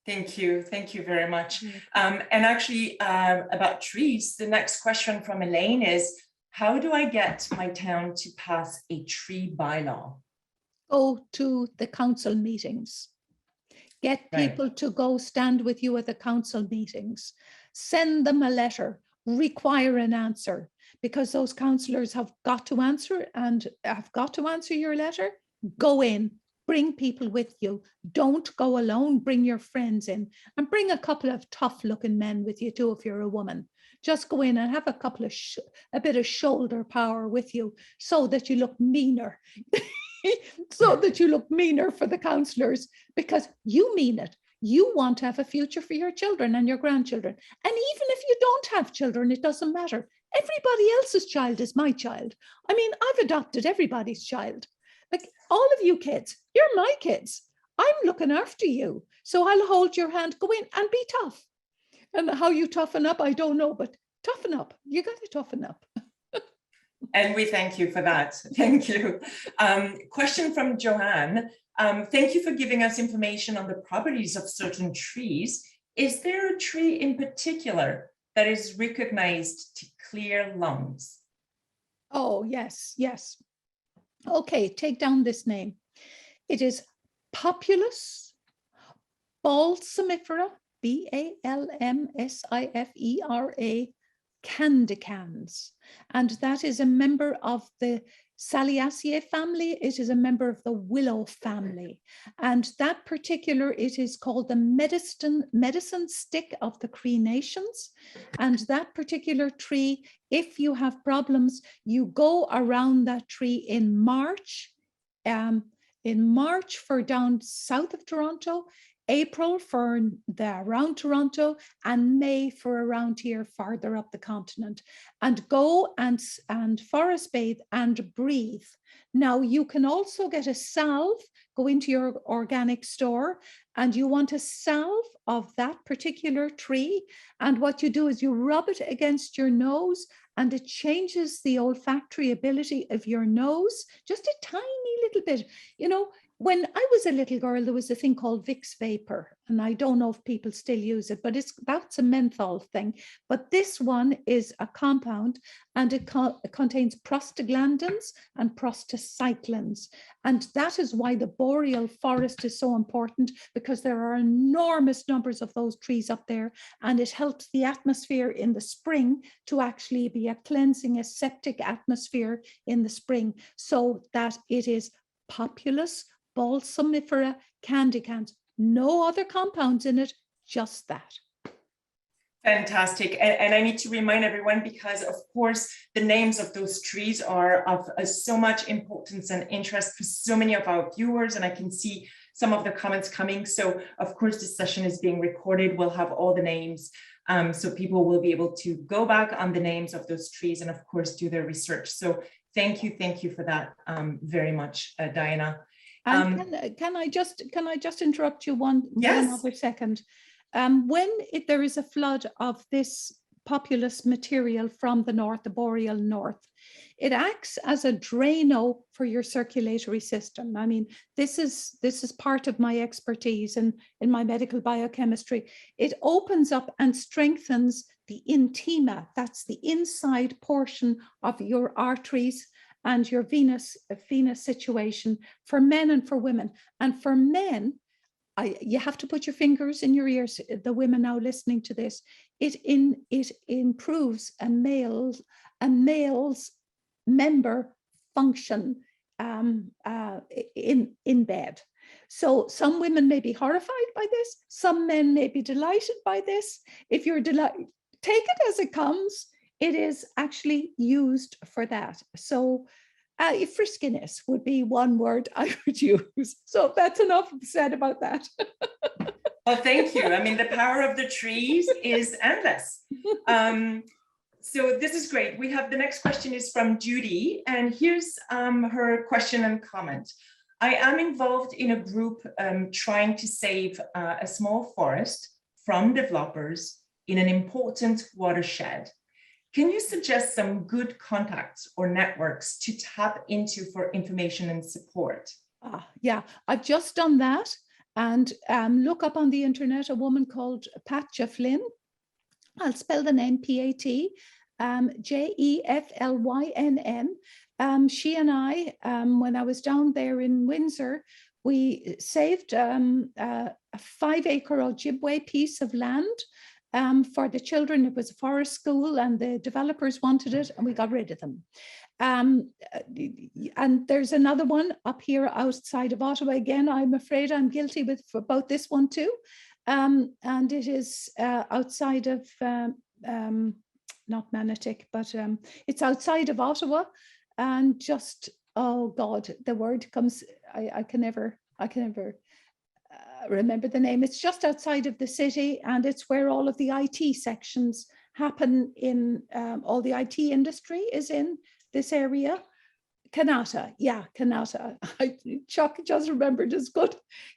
Thank you. Thank you very much. And actually, about trees, the next question from Elaine is, how do I get my town to pass a tree bylaw? Go to the council meetings. Get people to go stand with you at the council meetings. Send them a letter, require an answer, because those councillors have got to answer and have got to answer your letter. Go in, bring people with you. Don't go alone, bring your friends in, and bring a couple of tough looking men with you too if you're a woman. Just go in and have a bit of shoulder power with you so that you look meaner. So that you look meaner for the councillors, because you mean it. You want to have a future for your children and your grandchildren. And even if you don't have children, it doesn't matter. Everybody else's child is my child. I mean, I've adopted everybody's child. Like all of you kids, you're my kids. I'm looking after you. So I'll hold your hand, go in and be tough. And how you toughen up, I don't know, but toughen up. You got to toughen up. And we thank you for that. Thank you. Question from Joanne. Thank you for giving us information on the properties of certain trees. Is there a tree in particular that is recognized to clear lungs? Oh, yes, yes. Okay, take down this name. It is Populus balsamifera, Balmsifera candicans, and that is a member of the Saliaceae family. It is a member of the willow family, and that particular, it is called the medicine stick of the Cree Nations. And that particular tree, if you have problems, you go around that tree in March for down south of Toronto, April for around Toronto, and May for around here farther up the continent, and go and forest bathe and breathe. Now you can also get a salve, go into your organic store, and you want a salve of that particular tree. And what you do is you rub it against your nose, and it changes the olfactory ability of your nose, just a tiny little bit. When I was a little girl, there was a thing called Vicks Vapor, and I don't know if people still use it, but that's a menthol thing. But this one is a compound, and it contains prostaglandins and prostacyclins. And that is why the boreal forest is so important, because there are enormous numbers of those trees up there, and it helps the atmosphere in the spring to actually be a cleansing, aseptic atmosphere in the spring, so that it is Populus balsamifera candicans. No other compounds in it, just that. Fantastic. And I need to remind everyone, because of course, the names of those trees are of so much importance and interest for so many of our viewers, and I can see some of the comments coming. So of course, this session is being recorded. We'll have all the names So people will be able to go back on the names of those trees and of course do their research. So thank you for that very much, Diana. And can I just interrupt you one other second? When there is a flood of this populous material from the north, the boreal north, it acts as a drano for your circulatory system. I mean, this is part of my expertise in my medical biochemistry. It opens up and strengthens the intima, that's the inside portion of your arteries and your venous situation for men and for women. And for men, you have to put your fingers in your ears, the women now listening to this, it improves a male's member function in bed. So some women may be horrified by this, some men may be delighted by this. If you're delighted, take it as it comes. It is actually used for that. So friskiness would be one word I would use. So that's enough said about that. Well, thank you. I mean, the power of the trees is endless. So this is great. We have the next question is from Judy, and here's her question and comment. I am involved in a group trying to save a small forest from developers in an important watershed. Can you suggest some good contacts or networks to tap into for information and support? Yeah, I've just done that. And look up on the internet a woman called Pat Jefflin. I'll spell the name P-A-T, Jeflynn. She and I, when I was down there in Windsor, we saved a 5-acre Ojibwe piece of land for the children. It was a forest school and the developers wanted it and we got rid of them. And there's another one up here outside of Ottawa. Again, I'm afraid I'm guilty about this one too. And it is outside of, not Manotick, but it's outside of Ottawa. And just, oh God, the word comes, I can never remember the name. It's just outside of the city, and it's where all of the IT sections happen in, all the IT industry is in this area. Kanata, yeah, Kanata. Chuck just remembered as good,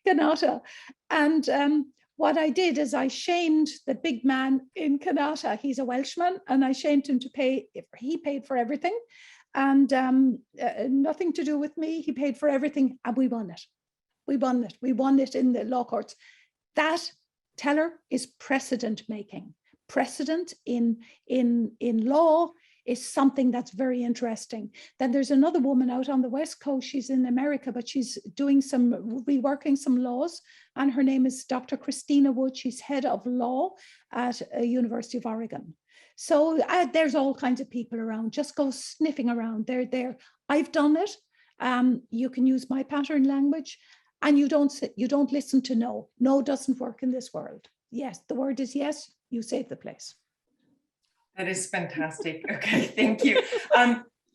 Kanata. And what I did is I shamed the big man in Kanata. He's a Welshman, and I shamed him to pay, he paid for everything. And nothing to do with me. He paid for everything, and we won it. We won it. We won it in the law courts. That, Teller, is precedent making. Precedent in law is something that's very interesting. Then there's another woman out on the West Coast. She's in America, but she's doing reworking some laws, and her name is Dr. Christina Wood. She's head of law at University of Oregon. So there's all kinds of people around. Just go sniffing around. They're there. I've done it. You can use my pattern language, and you don't listen to no. No doesn't work in this world. Yes, the word is yes. You save the place. That is fantastic. Okay, thank you.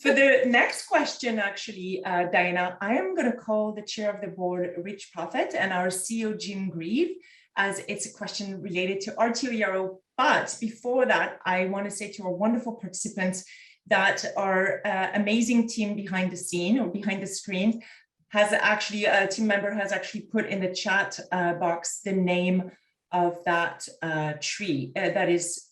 For the next question, actually, Diana, I am going to call the chair of the board, Rich Prophet, and our CEO, Jim Grieve, as it's a question related to rtoero. But before that, I want to say to our wonderful participants that our amazing team behind the scene or behind the screen has actually, a team member has actually put in the chat box the name of that tree that is,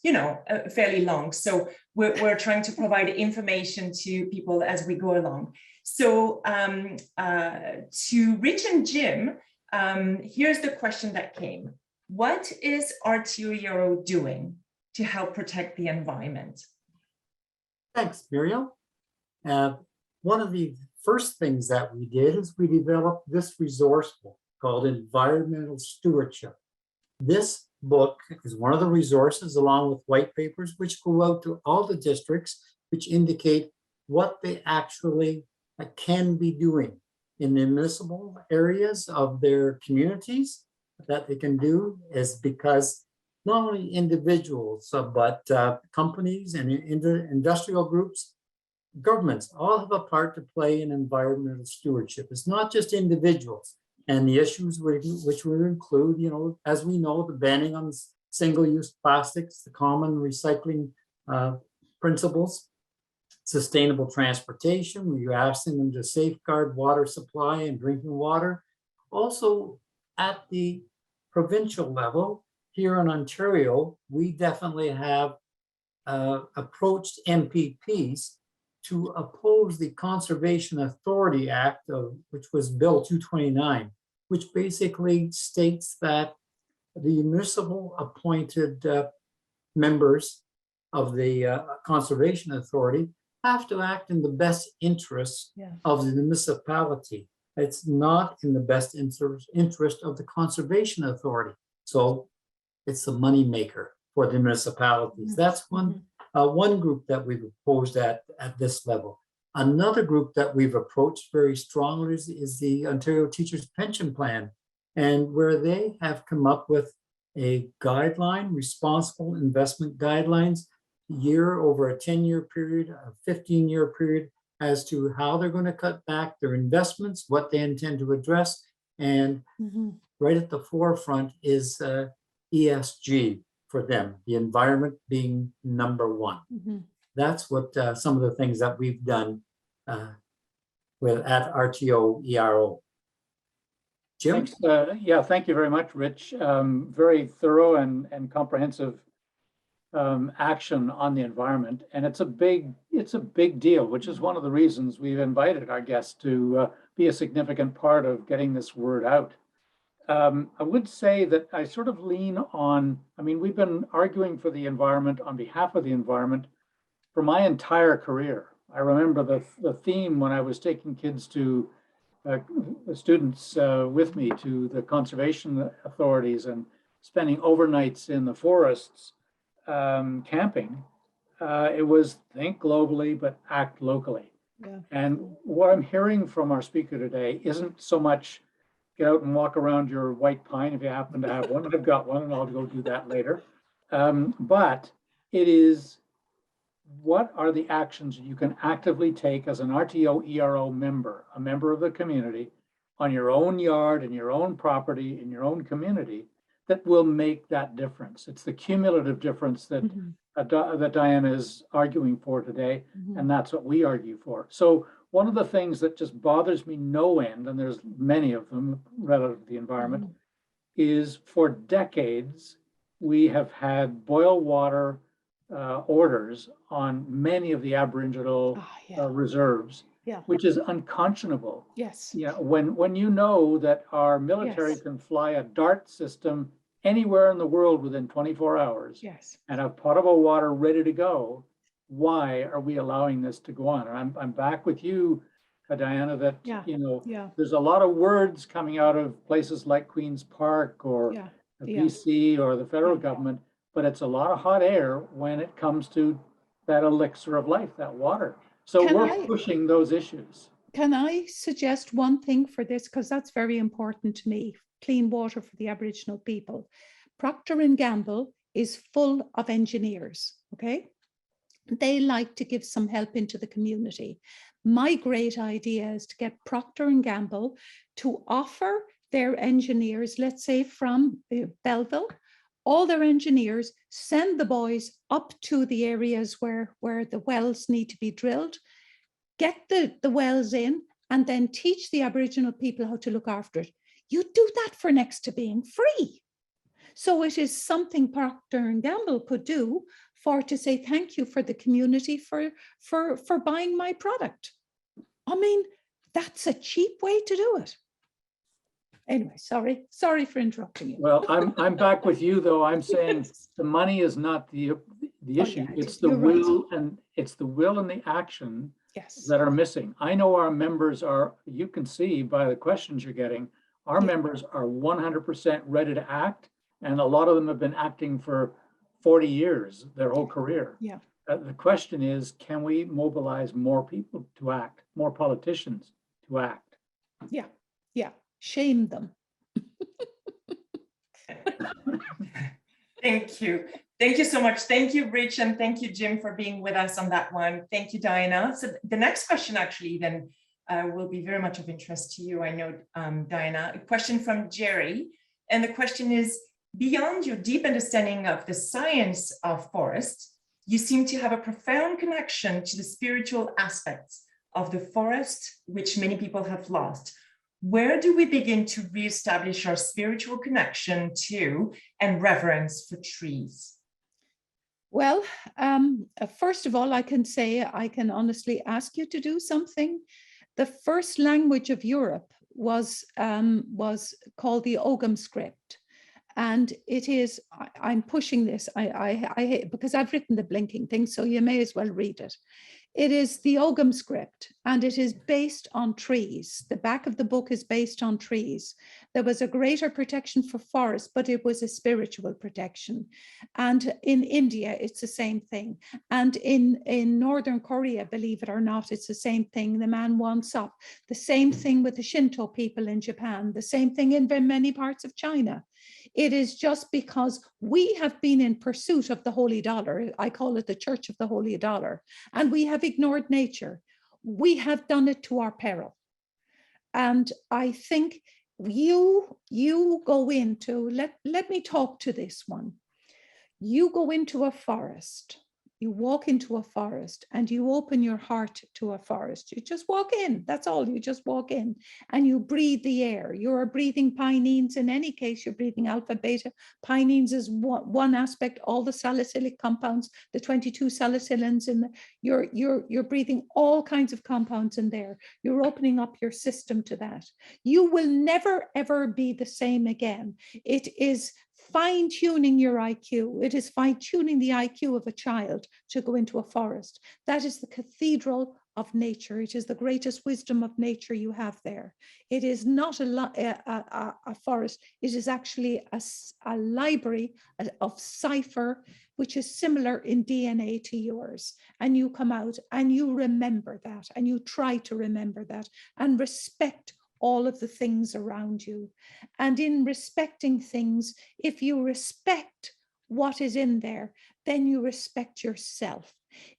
fairly long. So we're trying to provide information to people as we go along. So to Rich and Jim, here's the question that came. What is rtoero doing to help protect the environment? Thanks, Muriel. One of the first things that we did is we developed this resource book called Environmental Stewardship. This book is one of the resources along with white papers which go out to all the districts, which indicate what they actually can be doing in the municipal areas of their communities. That they can do is because not only individuals, but companies and industrial groups, governments all have a part to play in environmental stewardship. It's not just individuals. And the issues which would include, as we know, the banning on single-use plastics, the common recycling principles, sustainable transportation, you're asking them to safeguard water supply and drinking water. Also, at the provincial level, here in Ontario, we definitely have approached MPPs to oppose the Conservation Authority Act, which was Bill 229, which basically states that the municipal appointed members of the Conservation Authority have to act in the best interests of the municipality. It's not in the best interest of the Conservation Authority. So it's the money maker for the municipalities. That's one group that we've opposed at this level. Another group that we've approached very strongly is the Ontario Teachers Pension Plan, and where they have come up with a guideline, responsible investment guidelines, over a 10-year period, a 15-year period, as to how they're going to cut back their investments, what they intend to address. And right at the forefront is ESG for them, the environment being number one. That's what some of the things that we've done at rtoero. Jim? Thanks. Thank you very much, Rich. Very thorough and comprehensive action on the environment, and it's a big deal, which is one of the reasons we've invited our guests to be a significant part of getting this word out. I would say that I sort of lean on, we've been arguing for the environment on behalf of the environment for my entire career. I remember the theme when I was taking kids to students with me to the conservation authorities and spending overnights in the forests camping. It was think globally, but act locally. And what I'm hearing from our speaker today isn't so much get out and walk around your white pine if you happen to have one. I've got one and I'll go do that later. But it is, what are the actions you can actively take as an rtoero member, a member of the community, on your own yard, in your own property, in your own community, that will make that difference? It's the cumulative difference that that Diana is arguing for today, and that's what we argue for. So one of the things that just bothers me no end, and there's many of them relative to the environment, is for decades we have had boil water orders on many of the Aboriginal reserves, which is unconscionable. When you know that our military can fly a DART system anywhere in the world within 24 hours and have potable water ready to go, why are we allowing this to go on? And I'm back with you, Diana, that there's a lot of words coming out of places like Queen's Park or BC or the federal government, but it's a lot of hot air when it comes to that elixir of life, that water. So we're pushing those issues. Can I suggest one thing for this? Because that's very important to me, clean water for the Aboriginal people. Procter & Gamble is full of engineers, okay? They like to give some help into the community. My great idea is to get Procter & Gamble to offer their engineers, let's say from Belleville, all their engineers, send the boys up to the areas where the wells need to be drilled, get the wells in, and then teach the Aboriginal people how to look after it. You do that for next to being free. So it is something Procter & Gamble could do to say thank you for the community for buying my product. That's a cheap way to do it. Anyway, sorry for interrupting you. Well, I'm back with you though. I'm saying the money is not the issue. It's the will, and it's the will and the action that are missing. I know our members are, you can see by the questions you're getting, our members are 100% ready to act, and a lot of them have been acting for 40 years, their whole career. The question is, can we mobilize more people to act, more politicians to act? Shame them. Thank you. Thank you so much. Thank you, Rich, and thank you, Jim, for being with us on that one. Thank you, Diana. So the next question actually then will be very much of interest to you, I know, Diana. A question from Jerry. And the question is, Beyond your deep understanding of the science of forests, you seem to have a profound connection to the spiritual aspects of the forest, which many people have lost. Where do we begin to reestablish our spiritual connection to and reverence for trees? Well, first of all, I can say, I can honestly ask you to do something. The first language of Europe was called the Ogham script. And it is, I'm pushing this, I because I've written the blinking thing, so you may as well read it. It is the Ogham script, and it is based on trees. The back of the book is based on trees. There was a greater protection for forests, but it was a spiritual protection. And in India, it's the same thing. And in Northern Korea, believe it or not, it's the same thing. The man wants up. The same thing with the Shinto people in Japan. The same thing in many parts of China. It is just because we have been in pursuit of the holy dollar. I call it the Church of the Holy Dollar. And we have ignored nature. We have done it to our peril. And I think you go into, let me talk to this one. You go into a forest. You walk into a forest and you open your heart to a forest. You just walk in, that's all, you just walk in and you breathe the air. You're breathing pinenes. In any case, you're breathing alpha, beta. Pinenes is one aspect, all the salicylic compounds, the 22 salicylins in you're breathing all kinds of compounds in there. You're opening up your system to that. You will never, ever be the same again. It is fine-tuning your IQ. It is fine-tuning the IQ of a child to go into a forest. That is the cathedral of nature. It is the greatest wisdom of nature you have there. It is not a forest. It is actually a library of cipher, which is similar in DNA to yours. And you come out and you remember that, and you try to remember that and respect all of the things around you. And in respecting things, if you respect what is in there, then you respect yourself.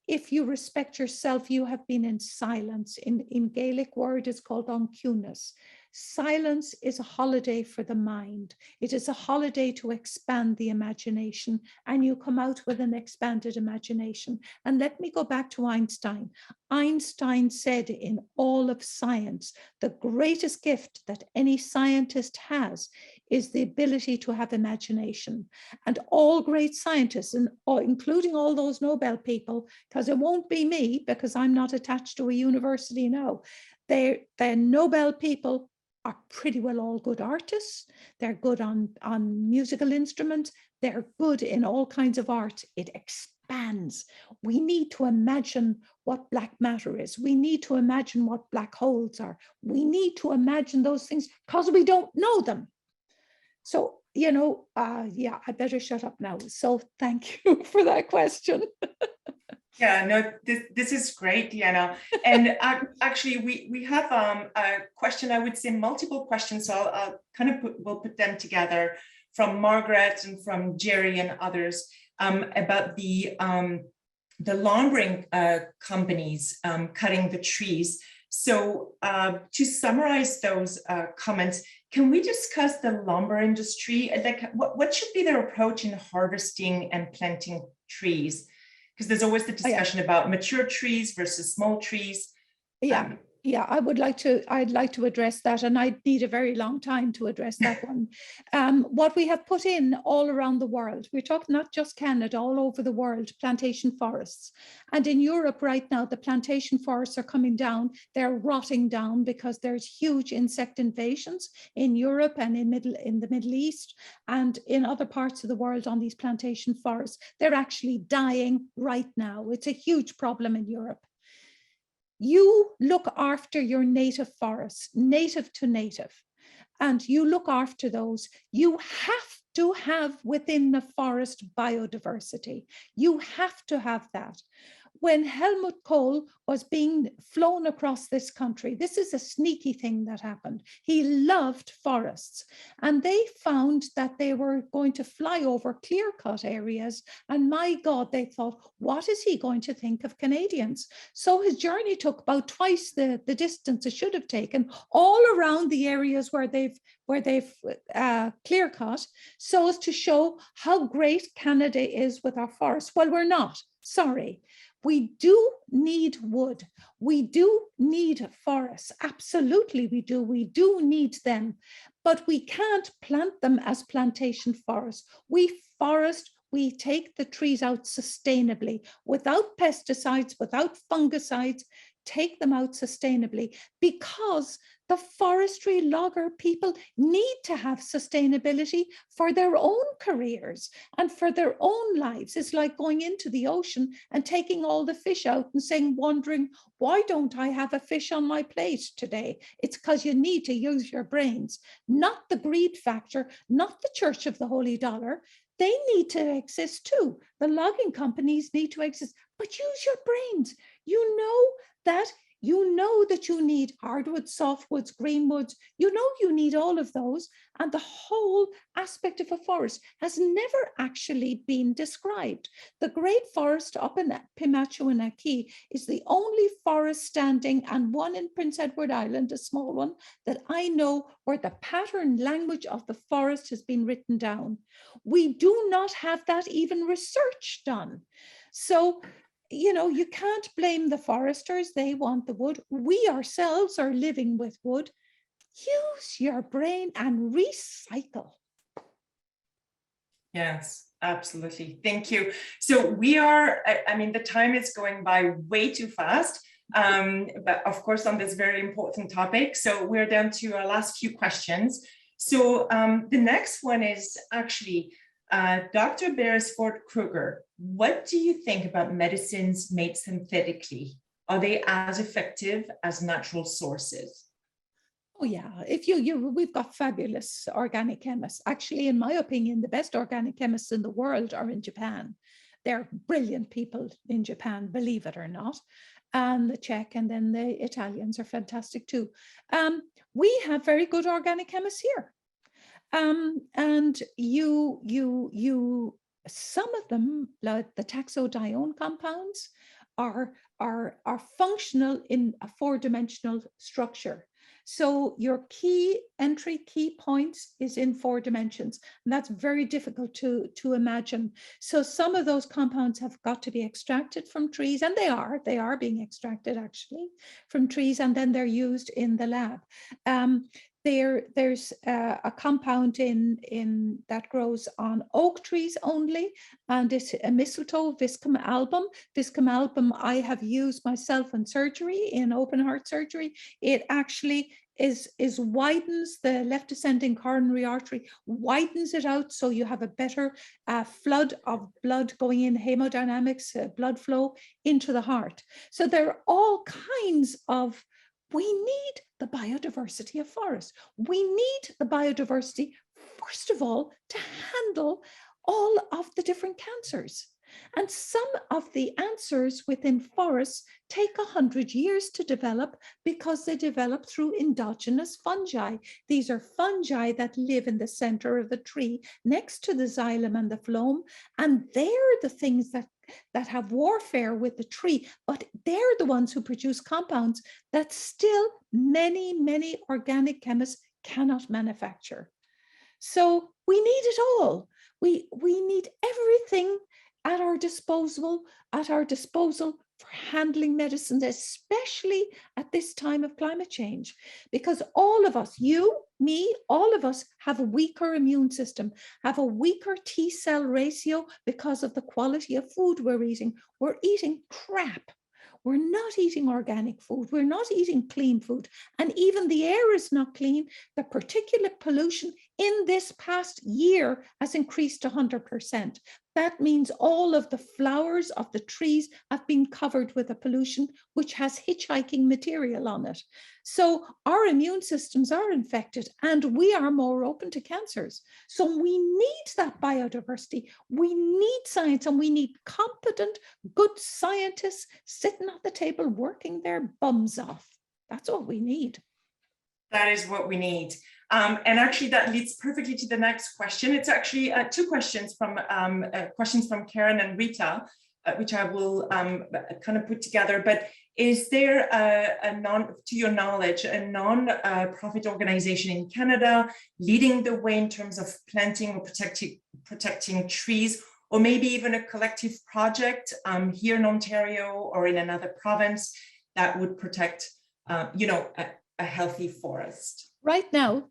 If you respect yourself, you have been in silence. In Gaelic word, it's called oncunas. Silence is a holiday for the mind. It is a holiday to expand the imagination, and you come out with an expanded imagination. And let me go back to Einstein. Einstein said in all of science, the greatest gift that any scientist has is the ability to have imagination. And all great scientists, and including all those Nobel people, because it won't be me, because I'm not attached to a university now, they're Nobel people are pretty well all good artists. They're good on musical instruments. They're good in all kinds of art. It expands. We need to imagine what black matter is. We need to imagine what black holes are. We need to imagine those things because we don't know them. So, yeah, I better shut up now. So thank you for that question. Yeah, no, this is great, Diana. And actually, we have a question, I would say multiple questions, so I'll kind of we'll put them together from Margaret and from Jerry and others about the lumbering companies cutting the trees. So to summarize those comments, can we discuss the lumber industry? Like, what should be their approach in harvesting and planting trees? Because there's always the discussion about mature trees versus small trees. Yeah, I'd like to address that, and I'd need a very long time to address that one. What we have put in all around the world, we're talking not just Canada, all over the world, plantation forests. And in Europe right now, the plantation forests are coming down. They're rotting down because there's huge insect invasions in Europe and in the Middle East and in other parts of the world on these plantation forests. They're actually dying right now. It's a huge problem in Europe. You look after your native forests, native to native, and you look after those. You have to have within the forest biodiversity. You have to have that. when Helmut Kohl was being flown across this country, this is a sneaky thing that happened. He loved forests, and they found that they were going to fly over clear-cut areas. And my God, they thought, what is he going to think of Canadians? So his journey took about twice the distance it should have taken, all around the areas where they've clear cut, so as to show how great Canada is with our forests. Well, we're not, sorry. We do need wood. We do need forests. Absolutely, we do. We do need them, but we can't plant them as plantation forests. We take the trees out sustainably, without pesticides, without fungicides, take them out sustainably, because the forestry logger people need to have sustainability for their own careers and for their own lives. It's like going into the ocean and taking all the fish out and wondering, why don't I have a fish on my plate today? It's because you need to use your brains, not the greed factor, not the Church of the Holy Dollar. They need to exist too. The logging companies need to exist, but use your brains. You know that you need hardwoods, softwoods, greenwoods. You need all of those. And the whole aspect of a forest has never actually been described. The Great Forest up in Pimachuanaki is the only forest standing, and one in Prince Edward Island, a small one, that I know where the pattern language of the forest has been written down. We do not have that even research done. So, you can't blame the foresters. They want the wood. We ourselves are living with wood. Use your brain and recycle. Yes, absolutely. Thank you. So we are, the time is going by way too fast, but of course on this very important topic. So we're down to our last few questions. So the next one is actually, Dr. Beresford-Kroeger, what do you think about medicines made synthetically? Are they as effective as natural sources? Oh yeah, we've got fabulous organic chemists. Actually, in my opinion, the best organic chemists in the world are in Japan. They're brilliant people in Japan, believe it or not. And the Czech and then the Italians are fantastic too. We have very good organic chemists here. And some of them, like the taxodione compounds, are functional in a four-dimensional structure. So your key points is in 4 dimensions, and that's very difficult to imagine. So some of those compounds have got to be extracted from trees, and they are being extracted actually from trees, and then they're used in the lab. There's a compound in that grows on oak trees only, and it's a mistletoe, Viscum album. Viscum album I have used myself in surgery, in open heart surgery. It actually widens the left descending coronary artery, widens it out so you have a better flood of blood going in, hemodynamics, blood flow into the heart. So there are all kinds of. We need the biodiversity of forests. We need the biodiversity, first of all, to handle all of the different cancers. And some of the answers within forests take 100 years to develop because they develop through endogenous fungi. These are fungi that live in the center of the tree next to the xylem and the phloem, and they're the things that have warfare with the tree, but they're the ones who produce compounds that still many, many organic chemists cannot manufacture. So we need it all. We need everything at our disposal for handling medicines, especially at this time of climate change, because all of us, you, me, all of us have a weaker immune system, have a weaker T-cell ratio because of the quality of food we're eating. We're eating crap. We're not eating organic food. We're not eating clean food. And even the air is not clean. The particulate pollution in this past year has increased 100%. that means all of the flowers of the trees have been covered with a pollution which has hitchhiking material on it. So our immune systems are infected and we are more open to cancers. So we need that biodiversity. We need science, and we need competent, good scientists sitting at the table working their bums off. That's what we need. That is what we need. And actually that leads perfectly to the next question. It's actually two questions from Karen and Rita, which I will kind of put together. But is there to your knowledge, a non-profit organization in Canada leading the way in terms of planting or protecting trees, or maybe even a collective project here in Ontario or in another province that would protect, a healthy forest? Right now,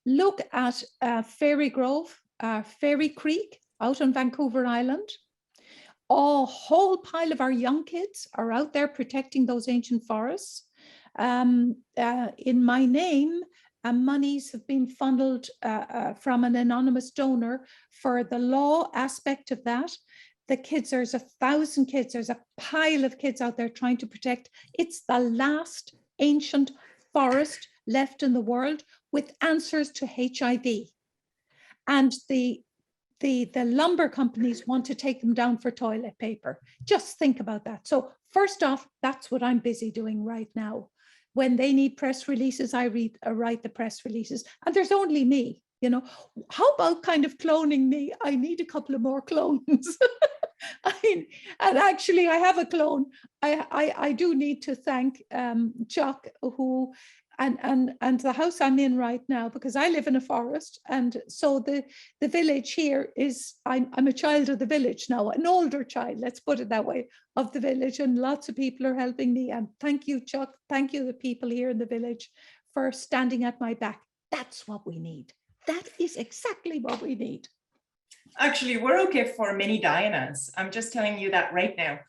look at Fairy Grove, Fairy Creek out on Vancouver Island. A whole pile of our young kids are out there protecting those ancient forests. In my name, monies have been funneled from an anonymous donor for the law aspect of that. The kids, there's 1,000 kids, there's a pile of kids out there trying to protect. It's the last ancient forest left in the world with answers to HIV. And the lumber companies want to take them down for toilet paper. Just think about that. So first off, that's what I'm busy doing right now. When they need press releases, I write the press releases, and there's only me. How about kind of cloning me? I need a couple of more clones. And actually I have a clone. I do need to thank Chuck, who and the house I'm in right now, because I live in a forest, and so the village here is, I'm a child of the village now, an older child, let's put it that way, of the village, and lots of people are helping me. And thank you, Chuck. Thank you, the people here in the village, for standing at my back. That's what we need. That is exactly what we need. Actually, we're okay for many Dianas. I'm just telling you that right now.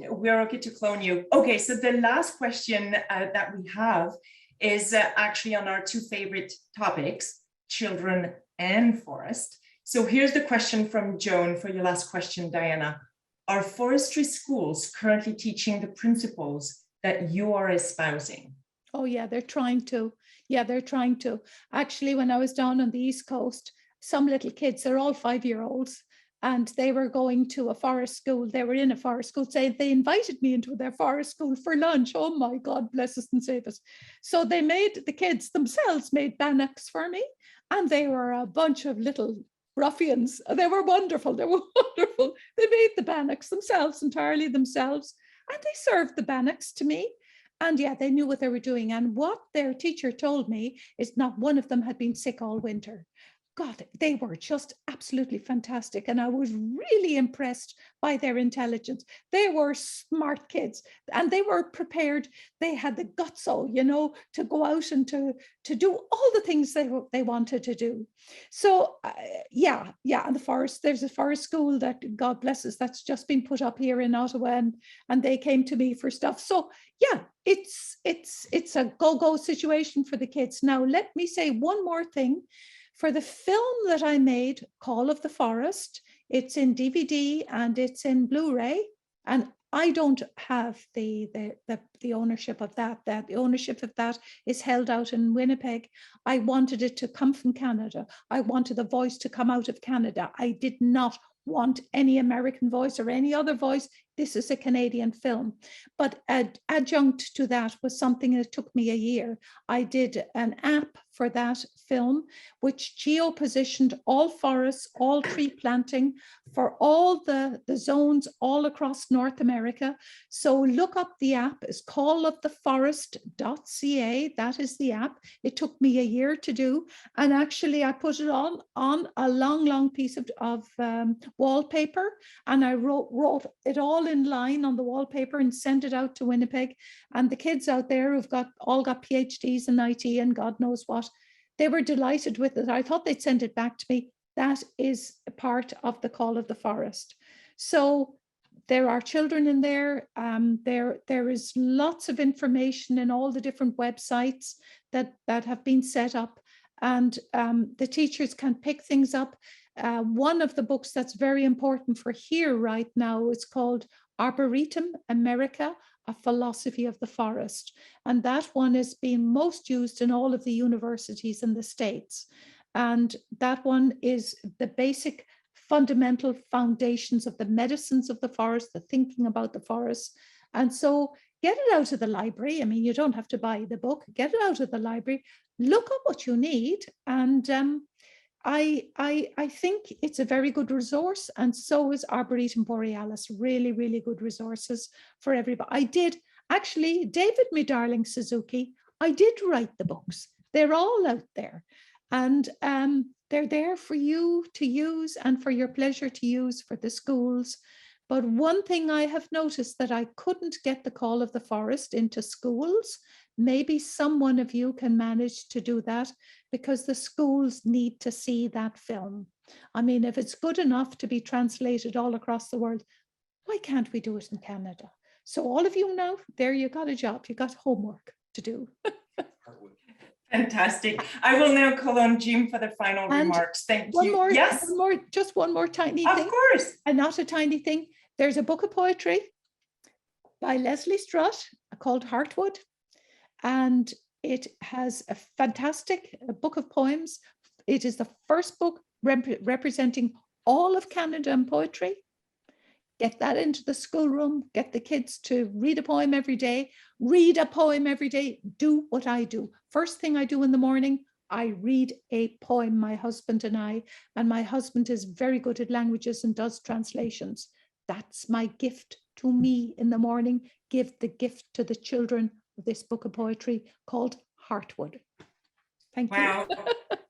We're okay to clone you. Okay, so the last question that we have is actually on our two favorite topics, children and forest. So here's the question from Joan for your last question, Diana. Are forestry schools currently teaching the principles that you are espousing? Oh yeah, they're trying to. Yeah, they're trying to. Actually, when I was down on the East Coast, some little kids, they're all 5-year-olds, and they were going to a forest school. They were in a forest school. They invited me into their forest school for lunch. Oh my God, bless us and save us. So the kids themselves made bannocks for me, and they were a bunch of little ruffians. They were wonderful. They were wonderful. They made the bannocks themselves, entirely themselves, and they served the bannocks to me. And yeah, they knew what they were doing. And what their teacher told me is not one of them had been sick all winter. God, they were just absolutely fantastic. And I was really impressed by their intelligence. They were smart kids, and they were prepared. They had the gutso, to go out and to do all the things they wanted to do. So yeah. And the forest, there's a forest school that, God bless us, that's just been put up here in Ottawa, and they came to me for stuff. So yeah, it's a go-go situation for the kids. Now, let me say one more thing. For the film that I made, Call of the Forest, it's in DVD and it's in Blu-ray, and I don't have the ownership of that. The ownership of that is held out in Winnipeg. I wanted it to come from Canada. I wanted the voice to come out of Canada. I did not want any American voice or any other voice. This is a Canadian film. But adjunct to that was something that took me a year. I did an app for that film, which geo-positioned all forests, all tree planting for all the zones all across North America. So look up the app. It's calloftheforest.ca. That is the app. It took me a year to do. And actually I put it on a long piece of wallpaper, and I wrote it all in line on the wallpaper and sent it out to Winnipeg. And the kids out there who've all got PhDs in IT and God knows what, they were delighted with it. I thought they'd send it back to me. That is a part of the Call of the Forest. So there are children in there. There is lots of information in all the different websites that have been set up, and the teachers can pick things up. One of the books that's very important for here right now is called Arboretum America, A Philosophy of the Forest. And that one is being most used in all of the universities in the States. And that one is the basic fundamental foundations of the medicines of the forest, the thinking about the forest. And so get it out of the library. I mean, you don't have to buy the book, get it out of the library, look up what you need. And I think it's a very good resource, and so is Arboretum Borealis, really, really good resources for everybody. I did, actually, David, my darling Suzuki, I did write the books. They're all out there, and they're there for you to use and for your pleasure to use for the schools. But one thing I have noticed that I couldn't get the Call of the Forest into schools. Maybe someone of you can manage to do that, because the schools need to see that film. I mean, if it's good enough to be translated all across the world, why can't we do it in Canada? So all of you now, there you got a job, you got homework to do. Fantastic. I will now call on Jim for the final remarks. Thank you. Yes. Just one more tiny thing. Of course. And not a tiny thing. There's a book of poetry by Leslie Strutt called Heartwood. And it has a fantastic book of poems. It is the first book representing all of Canada in poetry. Get that into the schoolroom, get the kids to read a poem every day. Read a poem every day. Do what I do. First thing I do in the morning, I read a poem, my husband and my husband is very good at languages and does translations. That's my gift to me in the morning. Give the gift to the children of this book of poetry called Heartwood. Thank you. Wow,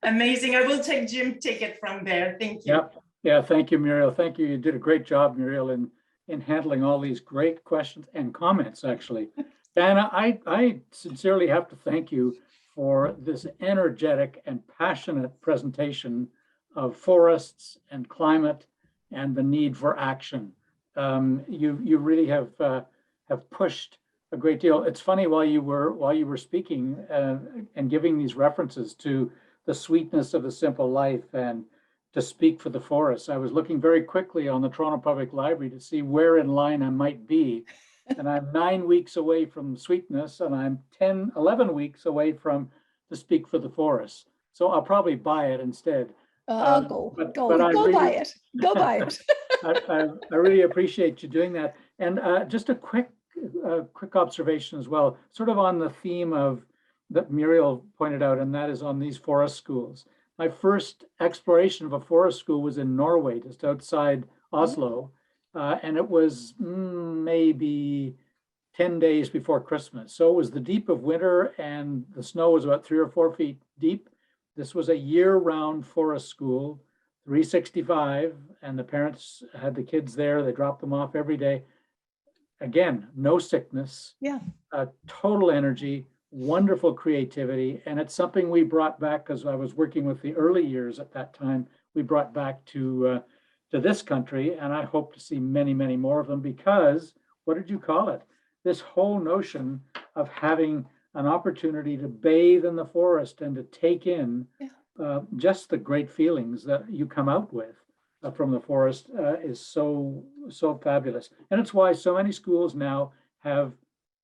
amazing. I will take it from there. Thank you. Yep. Yeah, thank you, Muriel. Thank you. You did a great job, Muriel, in handling all these great questions and comments, actually. Diana, I sincerely have to thank you for this energetic and passionate presentation of forests and climate and the need for action. You really have pushed a great deal. It's funny, while you were speaking and giving these references to the sweetness of the simple life and to speak for the forest, I was looking very quickly on the Toronto Public Library to see where in line I might be. And I'm 9 weeks away from sweetness, and I'm 11 weeks away from the Speak for the Forest. So I'll probably buy it instead. Go buy it. Go buy it. I really appreciate you doing that. And just a quick observation as well, sort of on the theme of that Muriel pointed out, and that is on these forest schools. My first exploration of a forest school was in Norway, just outside Oslo. And it was maybe 10 days before Christmas. So it was the deep of winter and the snow was about 3 or 4 feet deep. This was a year-round forest school, 365, and the parents had the kids there. They dropped them off every day. Again, no sickness, total energy, wonderful creativity. And it's something we brought back, because I was working with the early years at that time, we brought back to this country, and I hope to see many, many more of them, because what did you call it? This whole notion of having an opportunity to bathe in the forest and to take in just the great feelings that you come out with from the forest is so fabulous. And it's why so many schools now have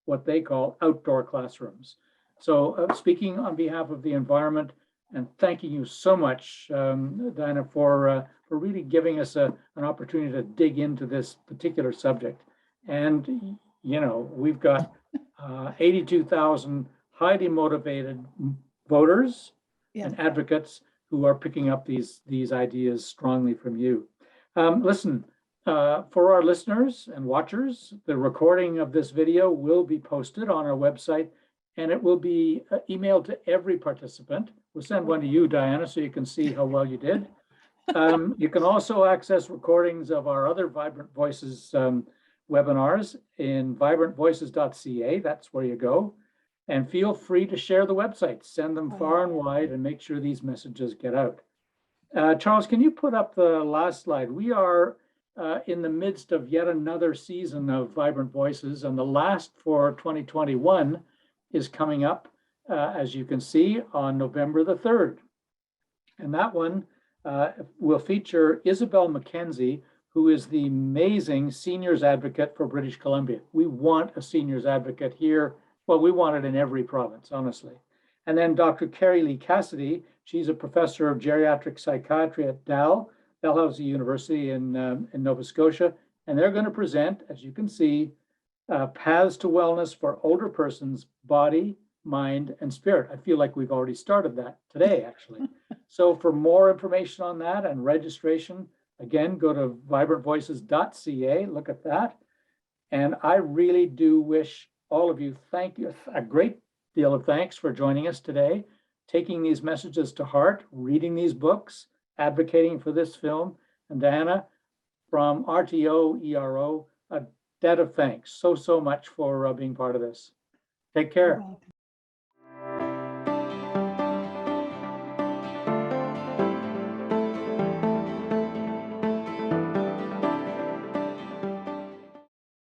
what they call outdoor classrooms. So speaking on behalf of the environment, and thanking you so much, Diana, for really giving us an opportunity to dig into this particular subject. And, you know, we've got 82,000 highly motivated voters and advocates who are picking up these ideas strongly from you. Listen, for our listeners and watchers, the recording of this video will be posted on our website, and it will be emailed to every participant. We'll send one to you, Diana, so you can see how well you did. You can also access recordings of our other Vibrant Voices webinars in vibrantvoices.ca. That's where you go. And feel free to share the website, send them far and wide, and make sure these messages get out. Charles, can you put up the last slide? We are in the midst of yet another season of Vibrant Voices, and the last for 2021 is coming up, as you can see, on November the 3rd. And that one will feature Isabel McKenzie, who is the amazing seniors advocate for British Columbia. We want a seniors advocate here. Well, we want it in every province, honestly. And then Dr. Carrie Lee Cassidy, she's a professor of geriatric psychiatry at Dalhousie University in Nova Scotia. And they're going to present, as you can see, paths to wellness for older persons, body, mind, and spirit. I feel like we've already started that today, actually. So for more information on that and registration, again, go to vibrantvoices.ca, look at that. And I really do wish all of you, thank you, a great deal of thanks for joining us today, taking these messages to heart, reading these books, advocating for this film. And Diana, from rtoero, a debt of thanks so much for being part of this. Take care.